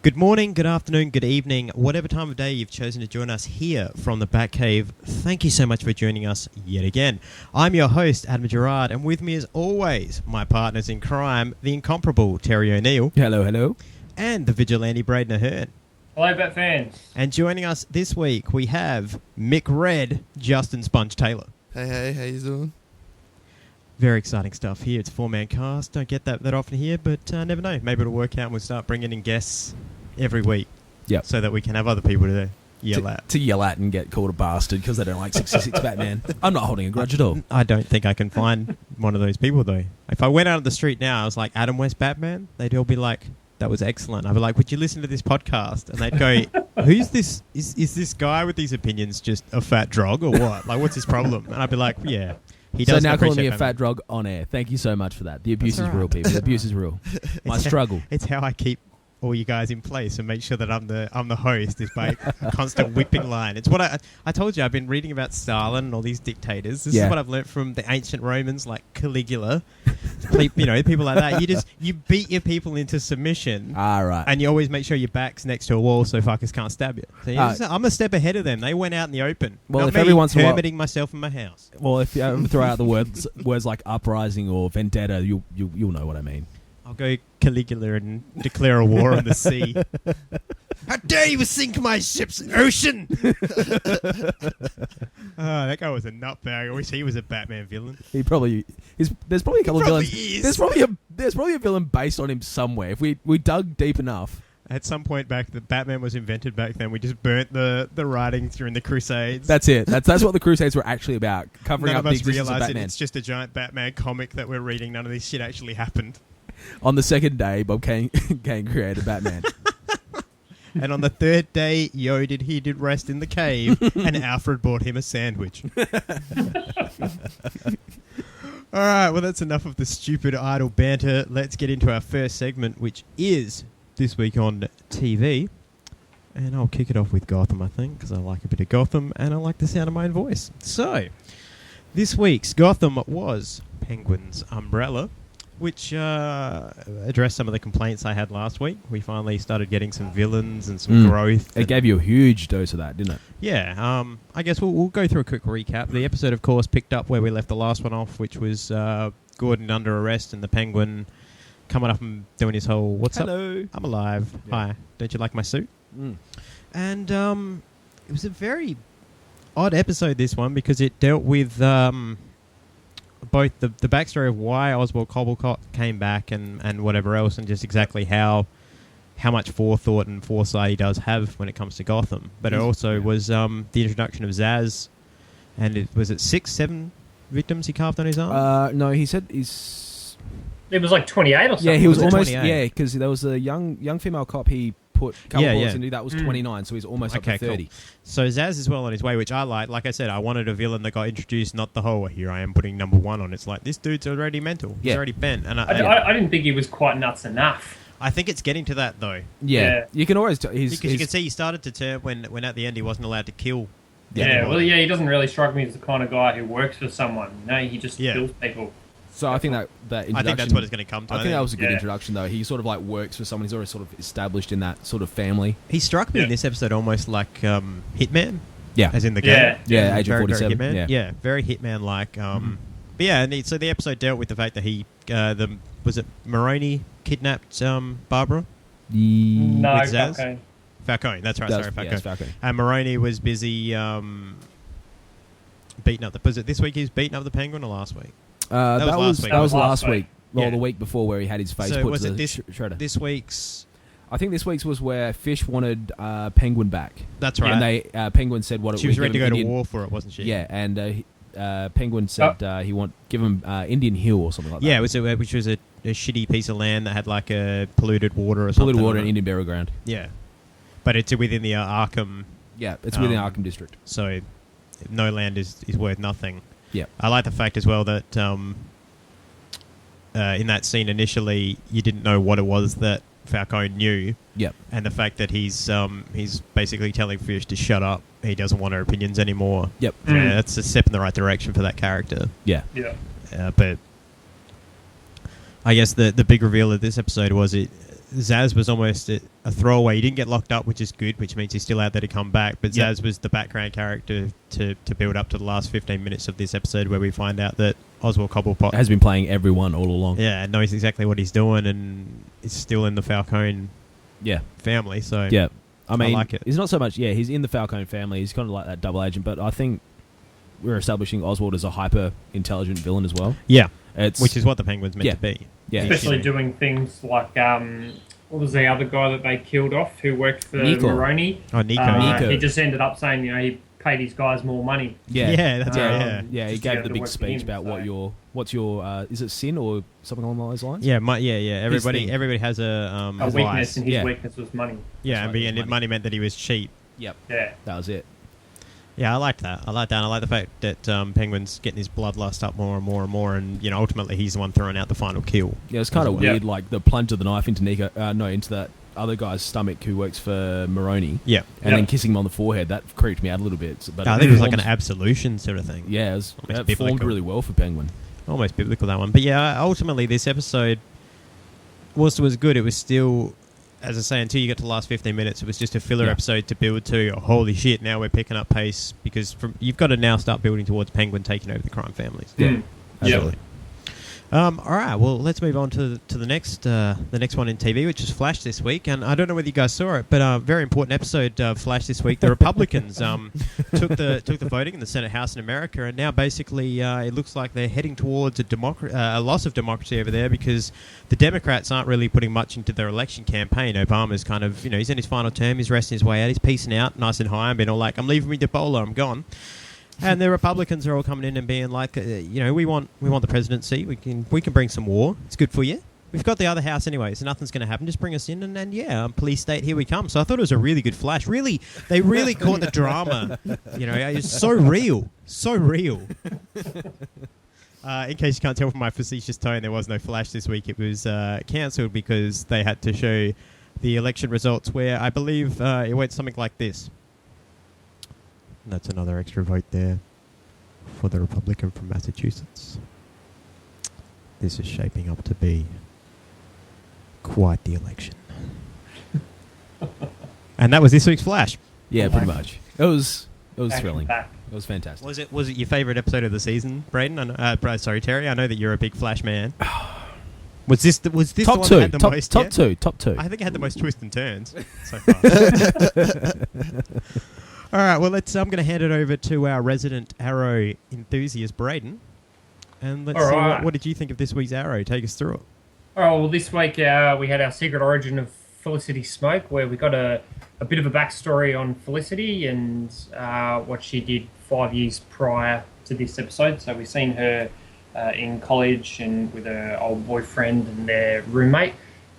Good morning, good afternoon, good evening, whatever time of day you've chosen to join us here from the Batcave. Thank you so much for joining us yet again. I'm your host, Adam Gerard, and with me as always, my partners in crime, the incomparable Terry O'Neill. Hello, hello. And the vigilante Braden Ahern. Hello, Bat fans. And joining us this week, we have Mick Red, Justin Sponge Taylor. Hey, how you doing? Very exciting stuff here. It's a four-man cast. Don't get that often here, but never know. Maybe it'll work out and we'll start bringing in guests every week. Yep. So that we can have other people to yell at. To yell at and get called a bastard because they don't like 66 Batman. I'm not holding a grudge at all. I don't think I can find one of those people, though. If I went out on the street now, I was like, Adam West Batman, they'd all be like, that was excellent. I'd be like, would you listen to this podcast? And they'd go, who's this? Is this guy with these opinions just a fat drog or what? Like, what's his problem? And I'd be like, yeah. He does. So now calling me a fat drog on air. Thank you so much for that. The abuse is real, people. The abuse is real. My struggle. It's how I keep all you guys in place and make sure that I'm the host is by constant whipping line. It's what I told you. I've been reading about Stalin and all these dictators. This is what I've learnt from the ancient Romans, like Caligula. People like that. You beat your people into submission. Right. And you always make sure your back's next to a wall so fuckers can't stab you. So I'm a step ahead of them. They went out in the open. Well, Not if me every once in a while, hermiting myself in my house. Well, if you throw out the words like uprising or vendetta, you'll know what I mean. I'll go Caligula and declare a war on the sea. How dare you sink my ship's ocean! That guy was a nutbag. I wish he was a Batman villain. There's probably a couple of villains. Is. There's probably a villain based on him somewhere. If we dug deep enough. At some point back, the Batman was invented back then. We just burnt the writings during the Crusades. That's it. That's what the Crusades were actually about. Covering up the existence of Batman. It's just a giant Batman comic that we're reading. None of this shit actually happened. On the second day, Bob Kane created Batman. And on the third day, he did rest in the cave, and Alfred bought him a sandwich. All right, well, that's enough of the stupid, idle banter. Let's get into our first segment, which is This Week on TV. And I'll kick it off with Gotham, I think, because I like a bit of Gotham, and I like the sound of my own voice. So, this week's Gotham was Penguin's Umbrella, which addressed some of the complaints I had last week. We finally started getting some villains and some growth. It gave you a huge dose of that, didn't it? Yeah. I guess we'll go through a quick recap. The episode, of course, picked up where we left the last one off, which was Gordon under arrest and the Penguin coming up and doing his whole, what's up? Hello. I'm alive. Yeah. Hi. Don't you like my suit? And it was a very odd episode, this one, because it dealt with both the backstory of why Oswald Cobblepot came back and whatever else, and just exactly how much forethought and foresight he does have when it comes to Gotham. But it also was the introduction of Zaz, and it was 6-7 victims he carved on his arm? No, he said he's... It was like 28 or something. Yeah, he was almost... 28? Yeah, because there was a young female cop he put a couple bullets into. That was 29, so he's almost up to 30. Cool. So Zaz is well on his way, which I like. Like I said, I wanted a villain that got introduced, not the whole, here I am putting number one on. It's like, this dude's already mental. He's already bent. And I didn't think he was quite nuts enough. I think it's getting to that, though. Yeah. You can always... because you can see he started to turn when at the end he wasn't allowed to kill. He doesn't really strike me as the kind of guy who works for someone. No, he just kills people. So I think that introduction... I think that's what it's going to come to. I think that was a good introduction, though. He sort of like works for someone. He's already sort of established in that sort of family. He struck me in this episode almost like Hitman. Yeah. As in the game. Yeah, Agent 47. Very Hitman. Yeah, very Hitman-like. But yeah, and so the episode dealt with the fact that he... was it Maroni kidnapped Barbara? No, with Zaz? Falcone. That's right. Sorry, Falcone. Yeah, Falcone. And Maroni was busy beating up the... Was it this week he was beating up the Penguin or last week? That was last week. Well, the week before where he had his face put to the shredder. This week's... I think this week's was where Fish wanted Penguin back. That's right. And they Penguin said what it was. She was ready to go to war for it, wasn't she? Yeah, and Penguin said he give him Indian Hill or something like that. Yeah, which was a shitty piece of land that had like a polluted water or something. Polluted water and Indian burial ground. Yeah. But it's within the Arkham... Yeah, it's within Arkham District. So no land is worth nothing. Yeah. I like the fact as well that in that scene initially you didn't know what it was that Falcone knew. Yep. And the fact that he's basically telling Fish to shut up. He doesn't want her opinions anymore. Yep. Yeah, that's a step in the right direction for that character. Yeah. Yeah. But I guess the big reveal of this episode was Zaz was almost a throwaway. He didn't get locked up, which is good, which means he's still out there to come back. But Zaz was the background character to build up to the last 15 minutes of this episode, where we find out that Oswald Cobblepot has been playing everyone all along. Yeah, knows exactly what he's doing, and is still in the Falcone family. So yeah, I mean, like it. He's not so much. Yeah, he's in the Falcone family. He's kind of like that double agent. But I think we're establishing Oswald as a hyper intelligent villain as well. Yeah, which is what the Penguin's meant to be. Yeah, especially doing things like what was the other guy that they killed off who worked for Maroney? Oh, Nico. He just ended up saying, he paid his guys more money. Yeah, that's right. Yeah, he gave the big speech about what's your is it sin or something along those lines? Yeah, everybody has a weakness, and his weakness was money. Yeah, and money meant that he was cheap. Yep. Yeah, that was it. Yeah, I liked that. I like the fact that Penguin's getting his bloodlust up more and more and more, and ultimately he's the one throwing out the final kill. Yeah, it's kind of weird, like the plunge of the knife into into that other guy's stomach who works for Maroney. Yeah, and then kissing him on the forehead. That creeped me out a little bit. But I think it was like an absolution sort of thing. Yeah, it formed really well for Penguin. Almost biblical, that one. But yeah, ultimately this episode was good. It was still, as I say, until you get to the last 15 minutes, it was just a filler episode to build to, holy shit, now we're picking up pace, because you've got to now start building towards Penguin taking over the crime families. Yeah, absolutely. All right, well, let's move on to the next one in TV, which is Flash this week. And I don't know whether you guys saw it, but a very important episode of Flash this week. The Republicans took the voting in the Senate House in America, and now basically it looks like they're heading towards a loss of democracy over there, because the Democrats aren't really putting much into their election campaign. Obama's kind of, he's in his final term, he's resting his way out, he's peacing out nice and high and being all like, I'm leaving with Ebola, I'm gone. And the Republicans are all coming in and being like, we want the presidency. We can bring some war. It's good for you. We've got the other house anyway, so nothing's going to happen. Just bring us in, and police state, here we come. So I thought it was a really good Flash. Really, they really caught the drama. It's so real, so real. In case you can't tell from my facetious tone, there was no Flash this week. It was cancelled because they had to show the election results, where I believe it went something like this. That's another extra vote there for the Republican from Massachusetts. This is shaping up to be quite the election. And that was this week's Flash. Yeah, pretty much. It was thrilling. It was fantastic. Was it your favourite episode of the season, Braden? Terry. I know that you're a big Flash man. Was this top the one two? that had the most? Top two. I think it had the most twists and turns so far. All right, well, I'm going to hand it over to our resident Arrow enthusiast, Braden. And let's see, what did you think of this week's Arrow? Take us through it. Oh, well, this week we had our secret origin of Felicity Smoke, where we got a bit of a backstory on Felicity and what she did 5 years prior to this episode. So we've seen her in college and with her old boyfriend and their roommate,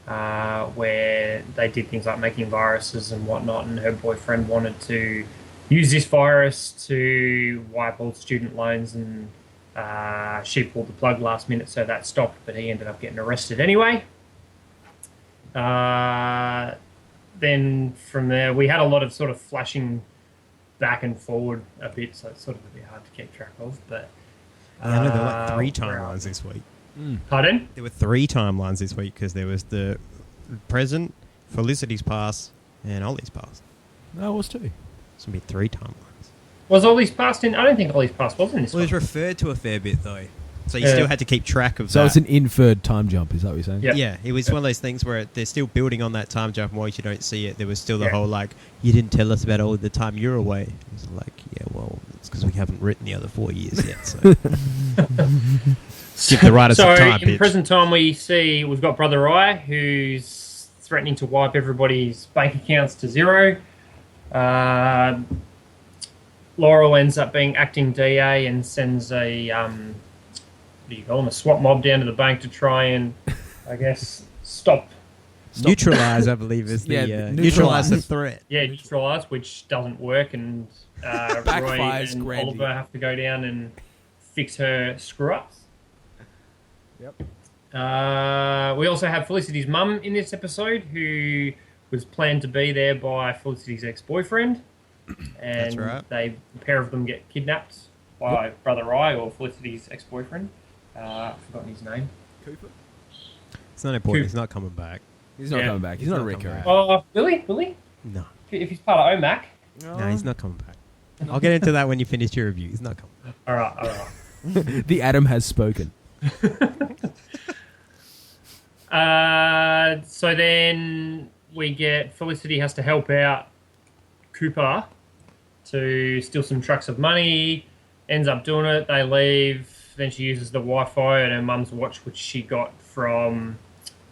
where they did things like making viruses and whatnot, and her boyfriend wanted to use this virus to wipe all student loans, and she pulled the plug last minute, so that stopped, but he ended up getting arrested anyway. Then from there, we had a lot of sort of flashing back and forward a bit, so it's sort of a bit hard to keep track of. But I know there were like 3 timelines this week. Pardon? There were 3 timelines this week, because there was the present, Felicity's past, and Ollie's past. No, it was 2. It's going to be 3 timelines. Was Ollie's past in? I don't think Ollie's past was in this one. It was referred to a fair bit, though. So you still had to keep track of that. So it's an inferred time jump, is that what you're saying? Yep. Yeah, it was one of those things where they're still building on that time jump, and once you don't see it, there was still the whole, like, you didn't tell us about all the time you're away. It was like, yeah, well, it's because we haven't written the other 4 years yet, so... Give the writers some time, in present time, we've got Brother Eye, who's threatening to wipe everybody's bank accounts to zero. Laurel ends up being acting DA and sends a what do you call them, a SWAT mob down to the bank to try and, I guess, stop. Neutralize, I believe, is the neutralize the threat. Yeah, neutralize, which doesn't work, and Roy and Oliver have to go down and fix her screw-ups. Yep. We also have Felicity's mum in this episode, who was planned to be there by Felicity's ex-boyfriend, and That's right. a pair of them get kidnapped by Brother Rye, or Felicity's ex-boyfriend. I've forgotten his name. Cooper? It's not important. Coop. He's not coming back. He's not coming back. He's not a not coming recurring. back. Oh, Billy? No. If he's part of OMAC. No, he's not coming back. I'll get into that when you finish your review. He's not coming back. All right. The Adam has spoken. So then we get Felicity has to help out Cooper to steal some trucks of money. Ends up doing it. They leave. Then she uses the Wi-Fi and her mum's watch, which she got from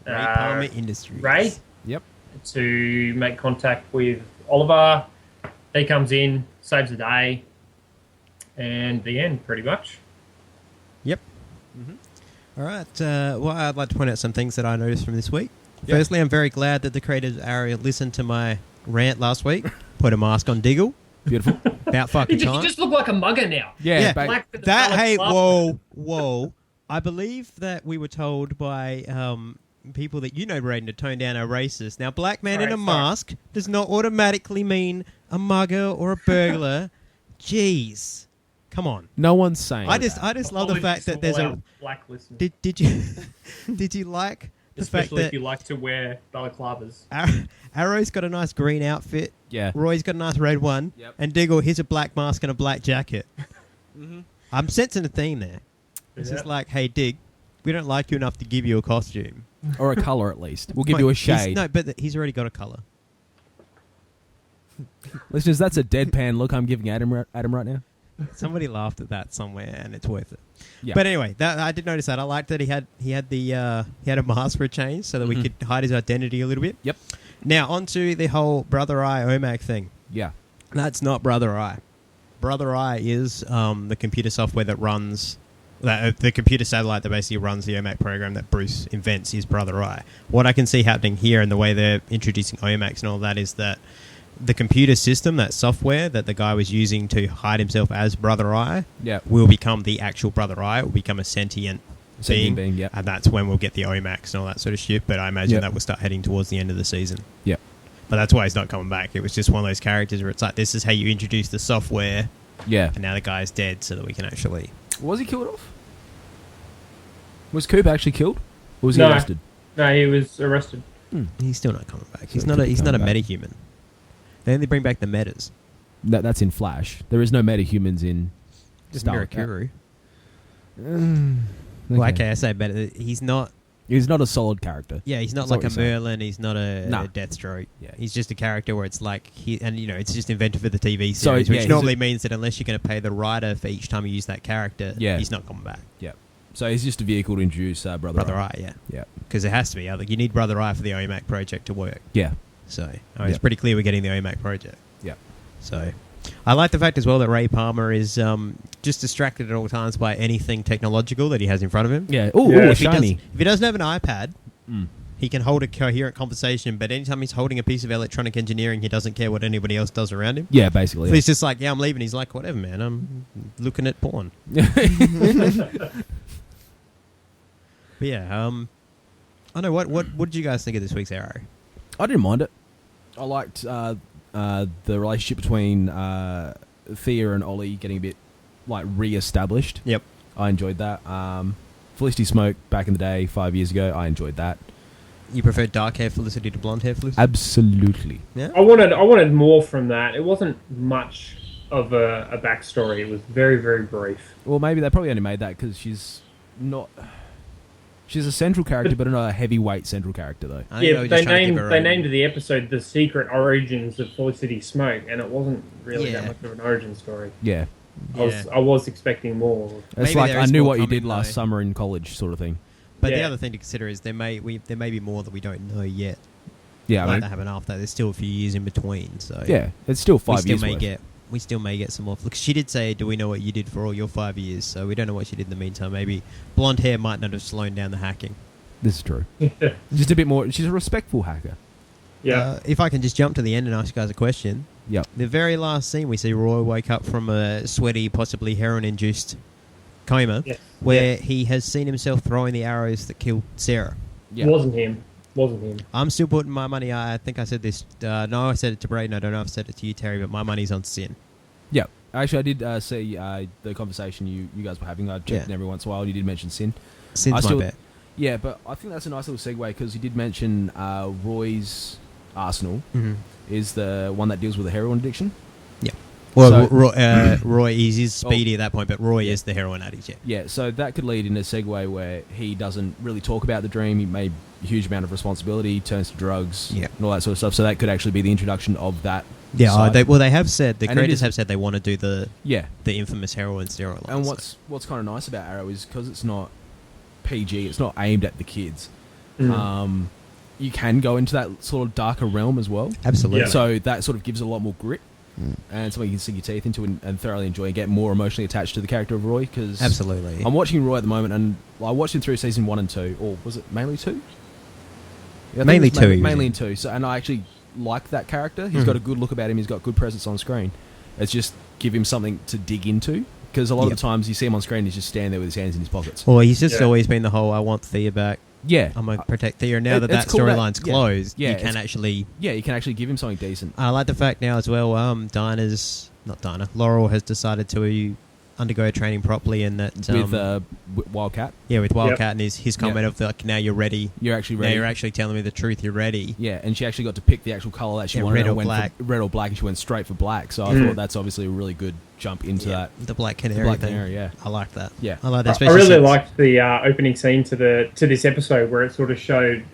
Ray Palmer Industries. Ray, Yep. to make contact with Oliver. He comes in, saves the day, and the end, pretty much. Yep. All right. Well, I'd like to point out some things that I noticed from this week. Yep. Firstly, I'm very glad that the creators of Arrow listened to my rant last week. Put a mask on Diggle. Beautiful. About fucking You time. just look like a mugger now. Yeah. Black with the That, colour hey, glasses. whoa. I believe that we were told by people that you know, Braden, to tone down our racist. Now, black man in a Sorry. mask does not automatically mean a mugger or a burglar. Jeez. Come on. No one's saying I just that. love the fact that there's a... black listeners, Did you did you like the fact especially that if you like to wear balaclavas. Arrow's got a nice green outfit, Yeah. Roy's got a nice red one, Yep. and Diggle, here's a black mask and a black jacket. I'm sensing a theme there. It's just like, hey, Dig, we don't like you enough to give you a costume. Or a colour at least. We'll give you a shade. But he's already got a colour. Listeners, that's a deadpan look I'm giving Adam right now. Somebody laughed at that somewhere, and it's worth it. Yeah. But anyway, I did notice that. I liked that he had a mask for a change, so that we could hide his identity a little bit. Yep. Now onto the whole Brother Eye OMAC thing. Yeah. That's not Brother Eye. Brother Eye is the computer software that runs the computer satellite that basically runs the OMAC program that Bruce invents is Brother Eye. What I can see happening here and the way they're introducing OMACs and all that is that the computer system, that software that the guy was using to hide himself as Brother Eye, Yeah. will become the actual Brother Eye. It will become a sentient being, yep. and that's when we'll get the OMACs and all that sort of shit. But I imagine Yep. that will start heading towards the end of the season. Yep. But that's why he's not coming back. It was just one of those characters where it's like, this is how you introduce the software, Yeah. and now the guy's dead so that we can actually... Was he killed off? Was Cooper actually killed? Or was he No. arrested? No, he was arrested. He's still not coming back. He's So not a coming back. metahuman. They only bring back the metas. That's in Flash. There is no metahumans in Just Star Mirakuru. Okay. Well, okay, I say meta. He's not... He's not a solid character. Yeah, he's not That's like what a you're saying. Merlin. He's not a No. Deathstroke. Yeah. He's just a character where it's like it's just invented for the TV series, So, yeah, which he's normally means that unless you're going to pay the writer for each time you use that character, Yeah. he's not coming back. Yeah. So he's just a vehicle to introduce Brother Brother Eye. Eye, yeah, Yeah. because it has to be. You need Brother Eye for the OMAC project to work. Yeah. So it's Yeah. pretty clear we're getting the OMAC project. Yeah. So I like the fact as well that Ray Palmer is just distracted at all times by anything technological that he has in front of him. Yeah. Oh, Yeah. If he, shiny. if he doesn't have an iPad, Mm. he can hold a coherent conversation, but anytime he's holding a piece of electronic engineering, he doesn't care what anybody else does around him. Yeah, basically. So he's just like, yeah, I'm leaving. He's like, whatever, man. I'm looking at porn. But yeah, I know. What did you guys think of this week's Arrow? I didn't mind it. I liked the relationship between Thea and Ollie getting a bit like re-established. Yep. I enjoyed that. Felicity Smoke back in the day, 5 years ago, I enjoyed that. You prefer dark hair Felicity to blonde hair Felicity? Absolutely. Yeah. I wanted more from that. It wasn't much of a backstory. It was very, very brief. Well, maybe they probably only made that because she's not. She's a central character, but not a heavyweight central character, though. I think Yeah, were they just trying to give named her they a- named the episode "The Secret Origins of Felicity Smoke," and it wasn't really Yeah. that much of an origin story. Yeah. Yeah. I was expecting more. It's Maybe like there I is knew more what you coming, did last though. summer in college, sort of thing. But the Yeah. other thing to consider is there may be more that we don't know yet. Yeah, Might I mean, happen after. There's still a few years in between, so yeah, it's still we 5 still years may worth. we still may get some more. Look, she did say, "Do we know what you did for all your 5 years?" So we don't know what she did in the meantime. Maybe blonde hair might not have slowed down the hacking. This is true. Just a bit more. She's a respectful hacker. Yeah, If I can just jump to the end and ask you guys a question. Yep. The very last scene, we see Roy wake up from a sweaty, possibly heroin-induced coma, Yes. where Yes. he has seen himself throwing the arrows that killed Sarah. Yeah. Wasn't him. Wasn't him. I'm still putting my money. I think I said this. No, I said it to Braden. I don't know if I said it to you, Terry, but my money's on Sin. Yeah. Actually, I did see the conversation you guys were having. I checked in every once in a while. You did mention Sin. Sin's my bet. Yeah, but I think that's a nice little segue because you did mention Roy's arsenal is the one that deals with the heroin addiction. Yeah. Well, So- Roy is speedy at that point, but Roy is the heroin addict, yeah. Yeah, so that could lead in a segue where he doesn't really talk about the dream. He made a huge amount of responsibility, turns to drugs, and all that sort of stuff. So that could actually be the introduction of that. Yeah, side. they have said, the And it creators is- have said they want to do the Yeah. infamous heroin steroid line. And so. what's kind of nice about Arrow is because it's not PG, it's not aimed at the kids. You can go into that sort of darker realm as well. Absolutely. Yeah. So that sort of gives it a lot more grit and something you can sink your teeth into and thoroughly enjoy and get more emotionally attached to the character of Roy. Because Absolutely. I'm watching Roy at the moment, and I watched him through season 1 and 2, or was it mainly 2? Yeah, I think Mainly it was 2, mainly yeah. in 2. So, and I actually like that character. He's got a good look about him. He's got good presence on screen. It's just give him something to dig into. Because a lot of the times you see him on screen, he's just standing there with his hands in his pockets. Well, he's just always been the whole, I want Thea back. Yeah. I'm going to protect Thea. Now that It's cool storyline's that- closed, yeah, you can it's- actually... Yeah, you can actually give him something decent. I like the fact now as well, Laurel has decided to undergo training properly, and that... With Wildcat. yeah, with Wildcat and his comment of, like, now you're ready. You're actually Now ready. you're actually telling me the truth, you're ready. Yeah, and she actually got to pick the actual colour that she wanted. red and or went for black. red or black, and she went straight for black. So I thought that's obviously a really good jump into that. The Black Canary Black thing. Canary, yeah. I like that. Yeah. I like that. I Especially really since- liked the opening scene to this episode where it sort of showed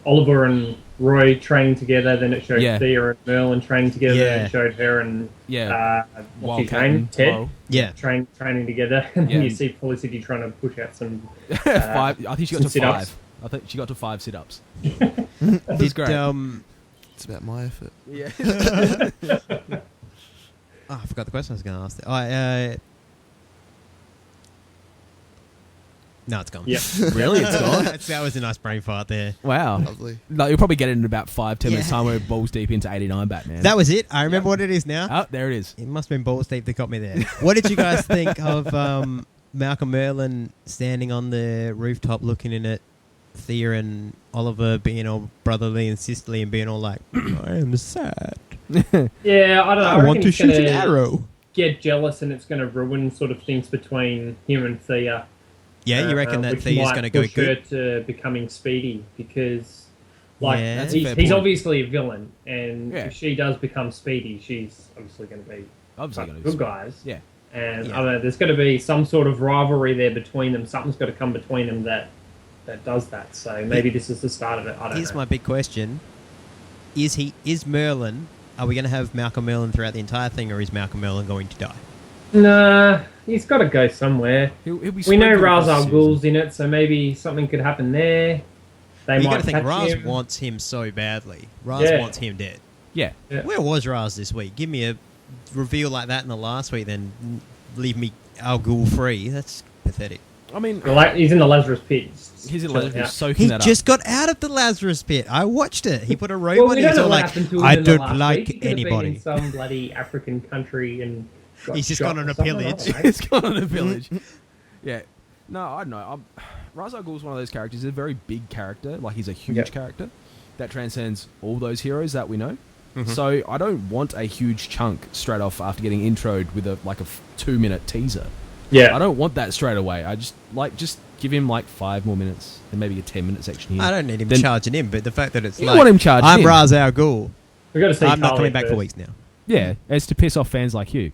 Oliver and Roy training together. Then it showed Yeah. Thea and Merlin training together. Yeah. Then it showed her and what's his Wildcat name, and Ted, Laurel. Yeah. training together. And Yeah. then you see Felicity trying to push out some. 5. I think she got to some 5. sit-ups. I think she got to 5 sit-ups. Did, great. It's about my effort. Yeah. I forgot the question I was going to ask. There. No, it's gone. Yeah. Really? It's gone? That was a nice brain fart there. Wow. Lovely. No, you'll probably get it in about 5-10 minutes Yeah. time. We're balls deep into 89 Batman. That was it. I remember what it is now. Oh, there it is. It must have been Balls Deep that got me there. What did you guys think of Malcolm Merlin standing on the rooftop looking in at Thea and Oliver being all brotherly and sisterly and being all like, I am sad. Yeah, I don't know. I reckon want to he's shoot an gonna arrow. Get jealous, and it's going to ruin sort of things between him and Thea. Yeah, you reckon that which Thea's might going to go push good? her to becoming Speedy because, like, Yeah. That's a fair he's point. obviously a villain, and Yeah. if she does become Speedy, she's obviously going to be Obviously like, going to good guys. Yeah. And Yeah. I don't know, there's got to be some sort of rivalry there between them. Something's got to come between them that does that. So maybe this is the start of it. I don't Here's know. my big question. Is Merlin, are we going to have Malcolm Merlin throughout the entire thing, or is Malcolm Merlin going to die? Nah, he's got to go somewhere. He'll be We know sprinkled across Ra's the al season. Ghul's in it, so maybe something could happen there. They You might got to think catch Raz him. wants him so badly. Raz Yeah. wants him dead. Yeah. Yeah. Where was Raz this week? Give me a reveal like that in the last week, then leave me Al Ghul free. That's pathetic. I mean, He's in the Lazarus pit. he's in Chilling Lazarus out. soaking He that just up. got out of the Lazarus pit. I watched it. He put a robe Well, on. we He's don't know all what like, happened to him I in the don't last like week. He could have been anybody. in some bloody African country and got He's just shot gone on or a something. pillage. I don't know. It's gone on a village. Yeah. No, I don't know. Ra's al Ghul's one of those characters. He's a very big character. Like, he's a huge Yep. character that transcends all those heroes that we know. Mm-hmm. So I don't want a huge chunk straight off after getting introed with a 2-minute teaser. Yeah. I don't want that straight away. I just give him 5 more minutes and maybe a 10-minute section here. I don't need him Then- charging in, but the fact that it's You like, don't want him charging I'm in. Ra's al Ghul. We've got to see I'm not Talia coming back for first. weeks now. Yeah, it's to piss off fans like you.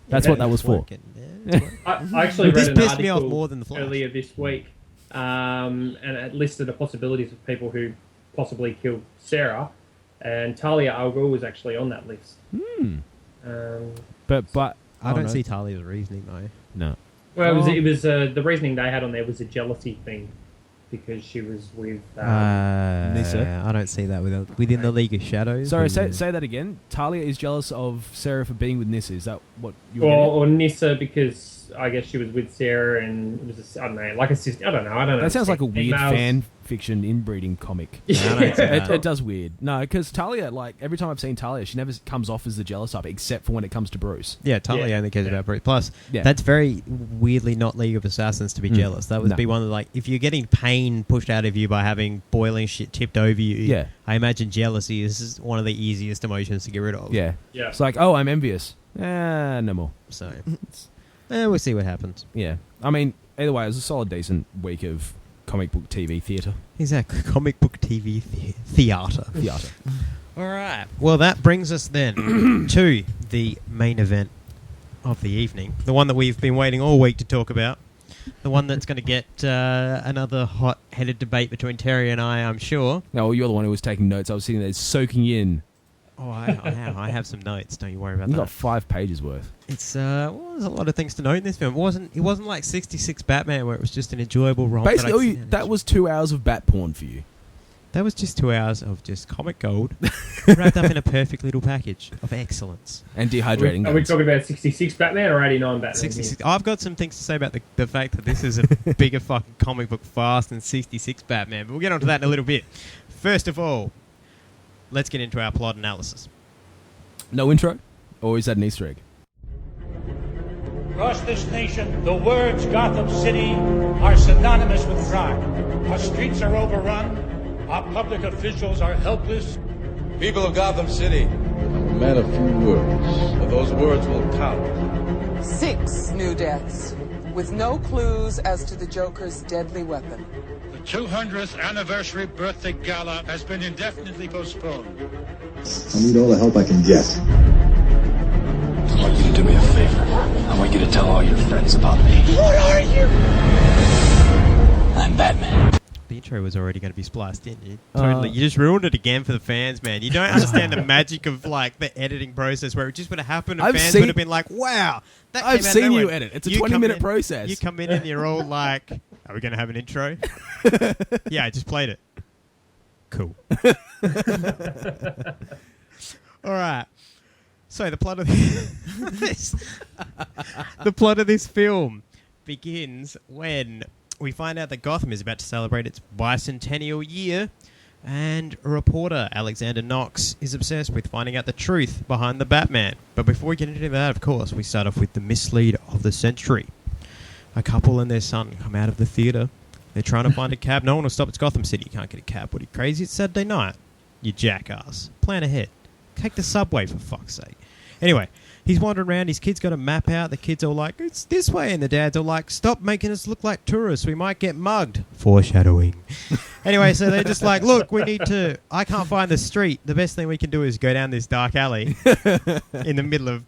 That's Yeah, what that was It's for. working. Yeah, it's working. I actually This read an pissed me off article more than The Flash. earlier this week, and it listed the possibilities of people who possibly killed Sarah, and Talia al Ghul was actually on that list. But I don't know. see Talia's reasoning though. No. Well, Oh. it was the reasoning they had on there was a jealousy thing because she was with. Nissa? I don't see that within the League of Shadows. Sorry, and- say that again. Talia is jealous of Sarah for being with Nissa. Is that what you were or Nissa because I guess she was with Sarah and it was I don't know, like a sister. I don't know. That sounds like a weird Females- fiction inbreeding comic. I don't see that. It does weird. No, because Talia, like, every time I've seen Talia, she never comes off as the jealous type, except for when it comes to Bruce. Yeah, totally Yeah. only cares Yeah. about Bruce. Plus, Yeah. that's very weirdly not League of Assassins to be jealous. That would No. be one of the, like, if you're getting pain pushed out of you by having boiling shit tipped over you, Yeah. I imagine jealousy is one of the easiest emotions to get rid of. Yeah. Yeah. It's like, oh, I'm envious. No more. So, we'll see what happens. Yeah. I mean, either way, it was a solid, decent week of comic book TV theatre. Exactly. Comic book TV theatre. Theatre. All right. Well, that brings us then to the main event of the evening. The one that we've been waiting all week to talk about. The one that's going to get another hot-headed debate between Terry and I'm sure. No, you're the one who was taking notes. I was sitting there soaking in. Oh, I have some notes. Don't you worry about You that. got 5 pages worth. It's there's a lot of things to note in this film. It wasn't like 66 Batman where it was just an enjoyable romp. Basically, that was 2 hours of bat porn for you. That was just 2 hours of just comic gold wrapped up in a perfect little package of excellence. And dehydrating Are we guns. talking about 66 Batman or 89 Batman? 66. I've got some things to say about the fact that this is a bigger fucking comic book fast than 66 Batman, but we'll get onto that in a little bit. First of all, let's get into our plot analysis. No intro? Or is that an Easter egg? Across this nation, the words Gotham City are synonymous with crime. Our streets are overrun. Our public officials are helpless. People of Gotham City, I'm a man of few words, but those words will count. 6 new deaths, with no clues as to the Joker's deadly weapon. The 200th anniversary birthday gala has been indefinitely postponed. I need all the help I can get. I want you to do me a favor. I want you to tell all your friends about me. What are you? I'm Batman. The intro was already going to be spliced in. You just ruined it again for the fans, man. You don't understand the magic of like the editing process where it just would have happened and fans would have been like, wow. That I've came out seen of you nowhere. edit. It's a You come 20-minute in- process. You come in and you're all like, are we going to have an intro? Yeah, I just played it. Cool. All right. So the plot of the plot of this film begins when we find out that Gotham is about to celebrate its bicentennial year, and a reporter, Alexander Knox, is obsessed with finding out the truth behind the Batman. But before we get into that, of course, we start off with the mislead of the century. A couple and their son come out of the theatre. They're trying to find a cab. No one will stop. It's Gotham City. You can't get a cab. What are you, crazy? It's Saturday night. You jackass. Plan ahead. Take the subway, for fuck's sake. Anyway, he's wandering around. His kid's got a map out. The kid's all like, it's this way. And the dad's all like, stop making us look like tourists. We might get mugged. Foreshadowing. Anyway, so they're just like, look, I can't find the street. The best thing we can do is go down this dark alley in the middle of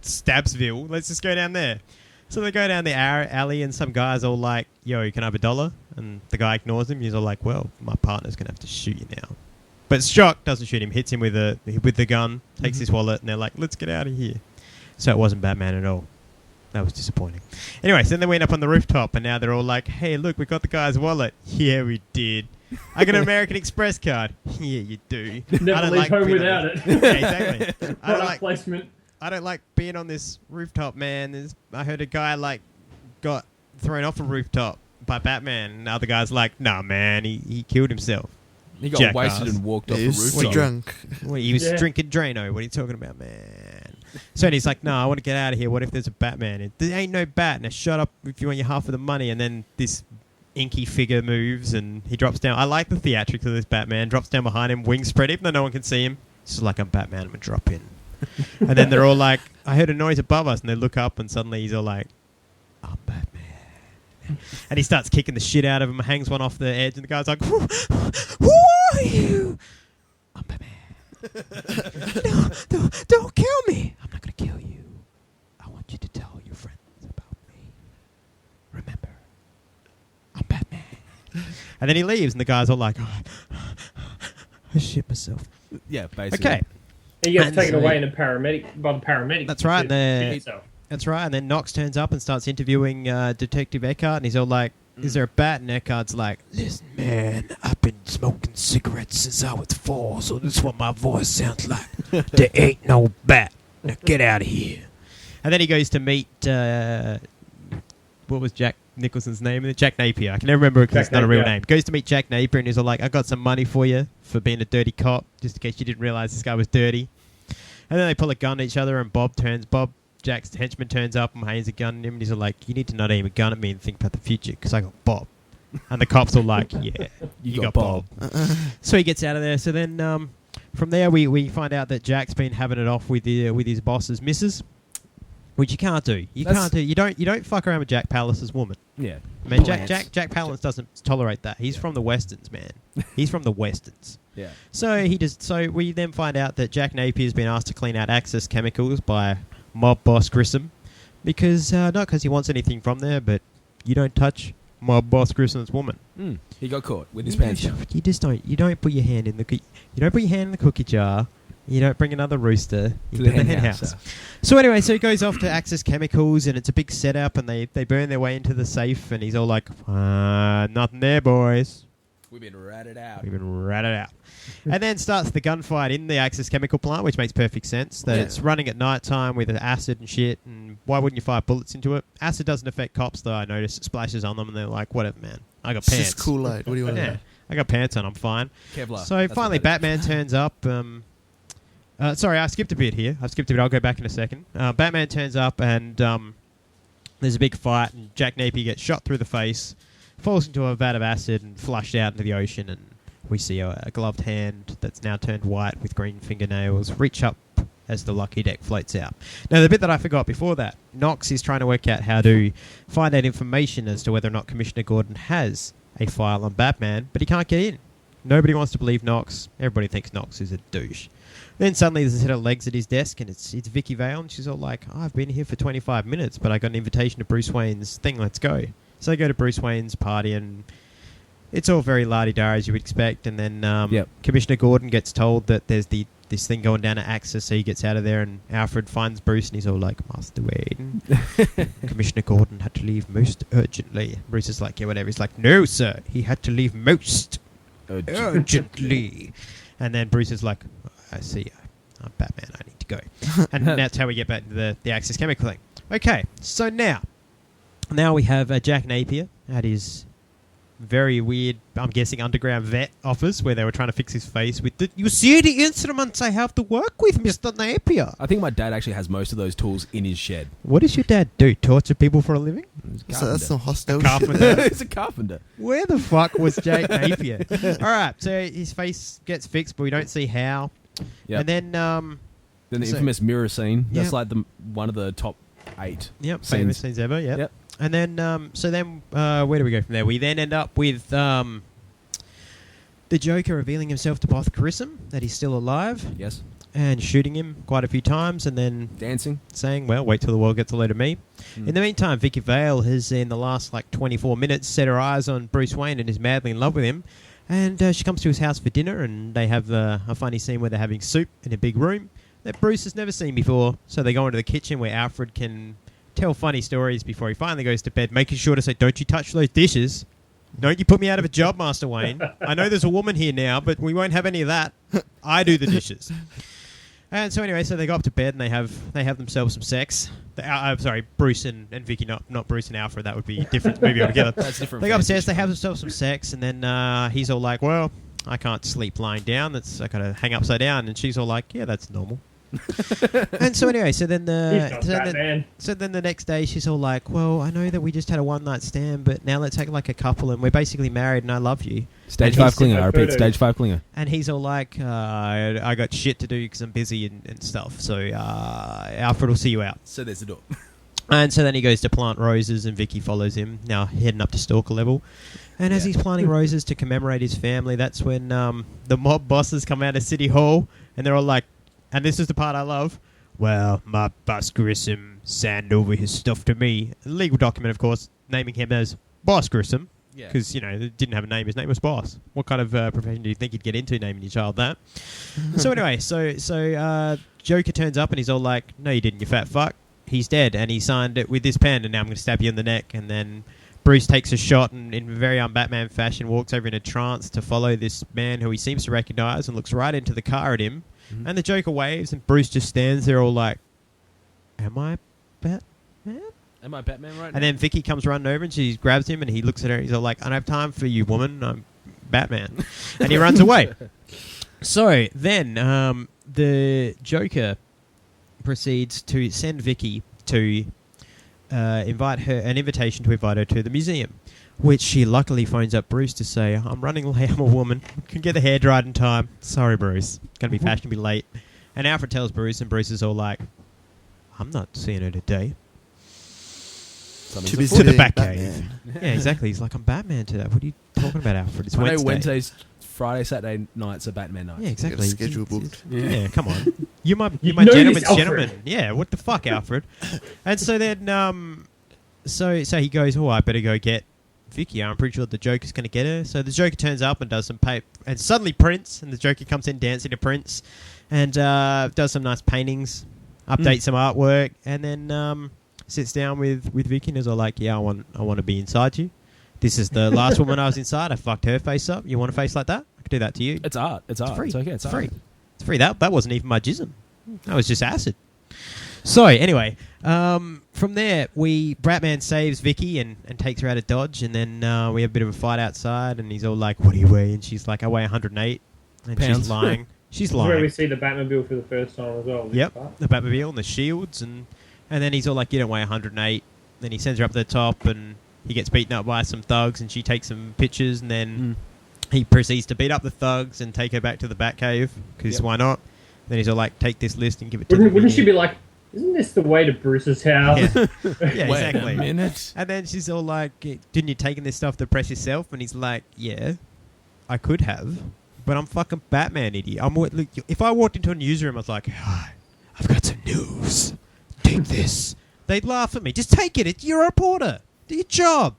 Stabsville. Let's just go down there. So they go down the alley and some guy's all like, yo, can I have $1? And the guy ignores him. He's all like, well, my partner's going to have to shoot you now. But Shock doesn't shoot him, hits him with the gun, takes his wallet, and they're like, let's get out of here. So it wasn't Batman at all. That was disappointing. Anyway, so then they went up on the rooftop, and now they're all like, hey, look, we got the guy's wallet. Yeah, we did. I got an American Express card. Yeah, you do. Never leave home without it. Yeah, exactly. Product placement. I don't like being on this rooftop, man. I heard a guy, got thrown off a rooftop by Batman, and the other guy's like, nah, man, he killed himself. He got Jackass. wasted and walked off the He was rooftop. drunk. Well, he was drinking Drano. What are you talking about, man? So he's like, no, I want to get out of here. What if there's a Batman? There ain't no bat. Now shut up if you want your half of the money. And then this inky figure moves and he drops down. I like the theatrics of this Batman. Drops down behind him, wings spread, even though no one can see him. It's just like, I'm Batman, I'm going to drop in. And then they're all like, I heard a noise above us. And they look up and suddenly he's all like, I'm Batman. And he starts kicking the shit out of him, hangs one off the edge, and the guy's like, who are you? I'm Batman. No, don't kill me. I'm not going to kill you. I want you to tell your friends about me. Remember, I'm Batman. And then he leaves, and the guy's all like, oh, I shit myself. Yeah, basically. Okay. He gets And taken so- away in by the paramedic. That's right, to and shoot himself. That's right, and then Knox turns up and starts interviewing Detective Eckhart, and he's all like, is there a bat? And Eckhart's like, listen, man, I've been smoking cigarettes since I was 4, so this is what my voice sounds like. There ain't no bat. Now get out of here. And then he goes to meet, what was Jack Nicholson's name? Jack Napier. I can never remember because it's not a real Napier. name. Goes to meet Jack Napier and he's all like, I got some money for you for being a dirty cop, just in case you didn't realise this guy was dirty. And then they pull a gun at each other and Bob, Jack's henchman, turns up and aims a gun at him and he's all like, you need to not aim a gun at me and think about the future because I got Bob. And the cop's all like, yeah, you got Bob. So he gets out of there. So then from there we find out that Jack's been having it off with his boss's missus, which you can't do. You don't fuck around with Jack Pallas's woman. Yeah. Man, Jack Palance doesn't tolerate that. He's from the Westerns, man. He's from the Westerns. Yeah. So we then find out that Jack Napier's been asked to clean out Axis Chemicals by mob boss Grissom because not because he wants anything from there, but you don't touch mob boss Grissom's woman. He got caught with his pants down. You don't put your hand in the cookie jar. You don't bring another rooster into the hen house. So anyway, so he goes off to Axis Chemicals and it's a big setup and they burn their way into the safe and he's all like, nothing there, boys. We've been ratted out. And then starts the gunfight in the Axis Chemical plant, which makes perfect sense. That it's running at night time with acid and shit, and why wouldn't you fire bullets into it? Acid doesn't affect cops, though, I noticed. It splashes on them, and they're like, whatever, man. I got pants. It's just Kool-Aid. What do you want to know? I got pants on, I'm fine. Kevlar. So finally, Batman turns up. Sorry, I skipped a bit here. I'll go back in a second. Batman turns up, and there's a big fight, and Jack Napier gets shot through the face, falls into a vat of acid, and flushed out into the ocean, and we see a gloved hand that's now turned white with green fingernails reach up as the lucky deck floats out. Now, the bit that I forgot before that, Knox is trying to work out how to find out information as to whether or not Commissioner Gordon has a file on Batman, but he can't get in. Nobody wants to believe Knox. Everybody thinks Knox is a douche. Then suddenly there's a set of legs at his desk, and it's Vicky Vale, and she's all like, I've been here for 25 minutes, but I got an invitation to Bruce Wayne's thing, let's go. So they go to Bruce Wayne's party, and it's all very la-di-da, as you would expect, and then Commissioner Gordon gets told that there's this thing going down at Axis, so he gets out of there, and Alfred finds Bruce, and he's all like, Master Wayne, Commissioner Gordon had to leave most urgently. Bruce is like, yeah, whatever. He's like, no, sir, he had to leave most urgently. And then Bruce is like, I see, I'm Batman, I need to go. And that's how we get back to the Axis Chemical thing. Okay, so now we have Jack Napier at his very weird, I'm guessing, underground vet office where they were trying to fix his face with you see the instruments I have to work with, Mr. Napier. I think my dad actually has most of those tools in his shed. What does your dad do? Torture people for a living? So that's some hostile Carpenter. He's a carpenter. Where the fuck was Jack Napier? Alright, so his face gets fixed, but we don't see how. Yep. And then the infamous mirror scene. Yep. That's like one of the top 8 famous scenes ever. Yep. And then where do we go from there? We then end up with the Joker revealing himself to Both Grissom, that he's still alive. Yes. And shooting him quite a few times, and then dancing, saying, well, wait till the world gets a load of me. In the meantime, Vicky Vale has, in the last 24 minutes, set her eyes on Bruce Wayne and is madly in love with him. And she comes to his house for dinner, and they have a funny scene where they're having soup in a big room that Bruce has never seen before. So they go into the kitchen where Alfred can tell funny stories before he finally goes to bed, making sure to say, don't you touch those dishes. Don't you put me out of a job, Master Wayne. I know there's a woman here now, but we won't have any of that. I do the dishes. And so anyway, so they go up to bed and they have themselves some sex. Sorry, Bruce and Vicky, not Bruce and Alfred. That would be a different movie altogether. That's different. They go upstairs, they have themselves some sex, and then he's all like, well, I can't sleep lying down. I got to hang upside down. And she's all like, yeah, that's normal. And so anyway, so then the next day she's all like, well, I know that we just had a one night stand, but now let's act like a couple and we're basically married and I love you. Stage 5 clinger, I repeat, stage 5 clinger. And he's all like, I got shit to do because I'm busy and stuff, so Alfred will see you out. So there's the door. And so then he goes to plant roses and Vicky follows him, now heading up to stalker level. And as he's planting roses to commemorate his family, that's when the mob bosses come out of City Hall and they're all like, and this is the part I love, well, my boss Grissom signed over his stuff to me. A legal document, of course, naming him as Boss Grissom. Because, they didn't have a name. His name was Boss. What kind of profession do you think you'd get into naming your child that? So anyway, so Joker turns up and he's all like, no, you didn't, you fat fuck. He's dead. And he signed it with this pen and now I'm going to stab you in the neck. And then Bruce takes a shot and in very un-Batman fashion walks over in a trance to follow this man who he seems to recognize and looks right into the car at him. Mm-hmm. And the Joker waves and Bruce just stands there all like, am I Batman? Am I Batman right now? And then Vicky comes running over and she grabs him and he looks at her and he's all like, I don't have time for you, woman. I'm Batman. And he runs away. So then the Joker proceeds to send Vicky to invite her an invitation to invite her to the museum, which she luckily phones up Bruce to say, I'm running late, I'm a woman, can get the hair dried in time. Sorry, Bruce, gonna be fashionably late. And Alfred tells Bruce, and Bruce is all like, I'm not seeing her today. To the Batcave. Yeah, exactly. He's like, I'm Batman today. What are you talking about, Alfred? It's Wednesday. Wednesdays, Friday, Saturday nights are Batman nights. Yeah, exactly. Schedule booked. Yeah, come on. You my know gentleman's this, gentleman. Yeah, what the fuck, Alfred? And so then, so he goes, oh, I better go get Vicky. I'm pretty sure the Joker's going to get her. So the Joker turns up and does some and suddenly Prince, and the Joker comes in dancing to Prince, and does some nice paintings, updates some artwork, and then sits down with Vicky and is all like, yeah, I want to be inside you. This is the last woman I was inside. I fucked her face up. You want a face like that? I could do that to you. It's art. It's art. Free. It's okay. It's art. free. It's free. That wasn't even my jism. That was just acid. So anyway, from there, Batman saves Vicky and takes her out of Dodge, and then we have a bit of a fight outside, and he's all like, what do you weigh? And she's like, I weigh 108. And Pounds. she's lying. She's This is where we lying. see the Batmobile for the first time as well. Yep, the Batmobile and the shields, and then he's all like, you don't weigh 108. Then he sends her up to the top, and he gets beaten up by some thugs, and she takes some pictures, and then he proceeds to beat up the thugs and take her back to the Batcave, because why not? Then he's all like, take this list and give it to me. Wouldn't she be like, isn't this the way to Bruce's house? Yeah, yeah, Wait exactly. a minute. And then she's all like, didn't you taking this stuff to press yourself? And he's like, yeah, I could have, but I'm fucking Batman, idiot. Look, if I walked into a newsroom, I was like, hi, I've got some news. Take this. They'd laugh at me. Just take it. You're a reporter. Do your job.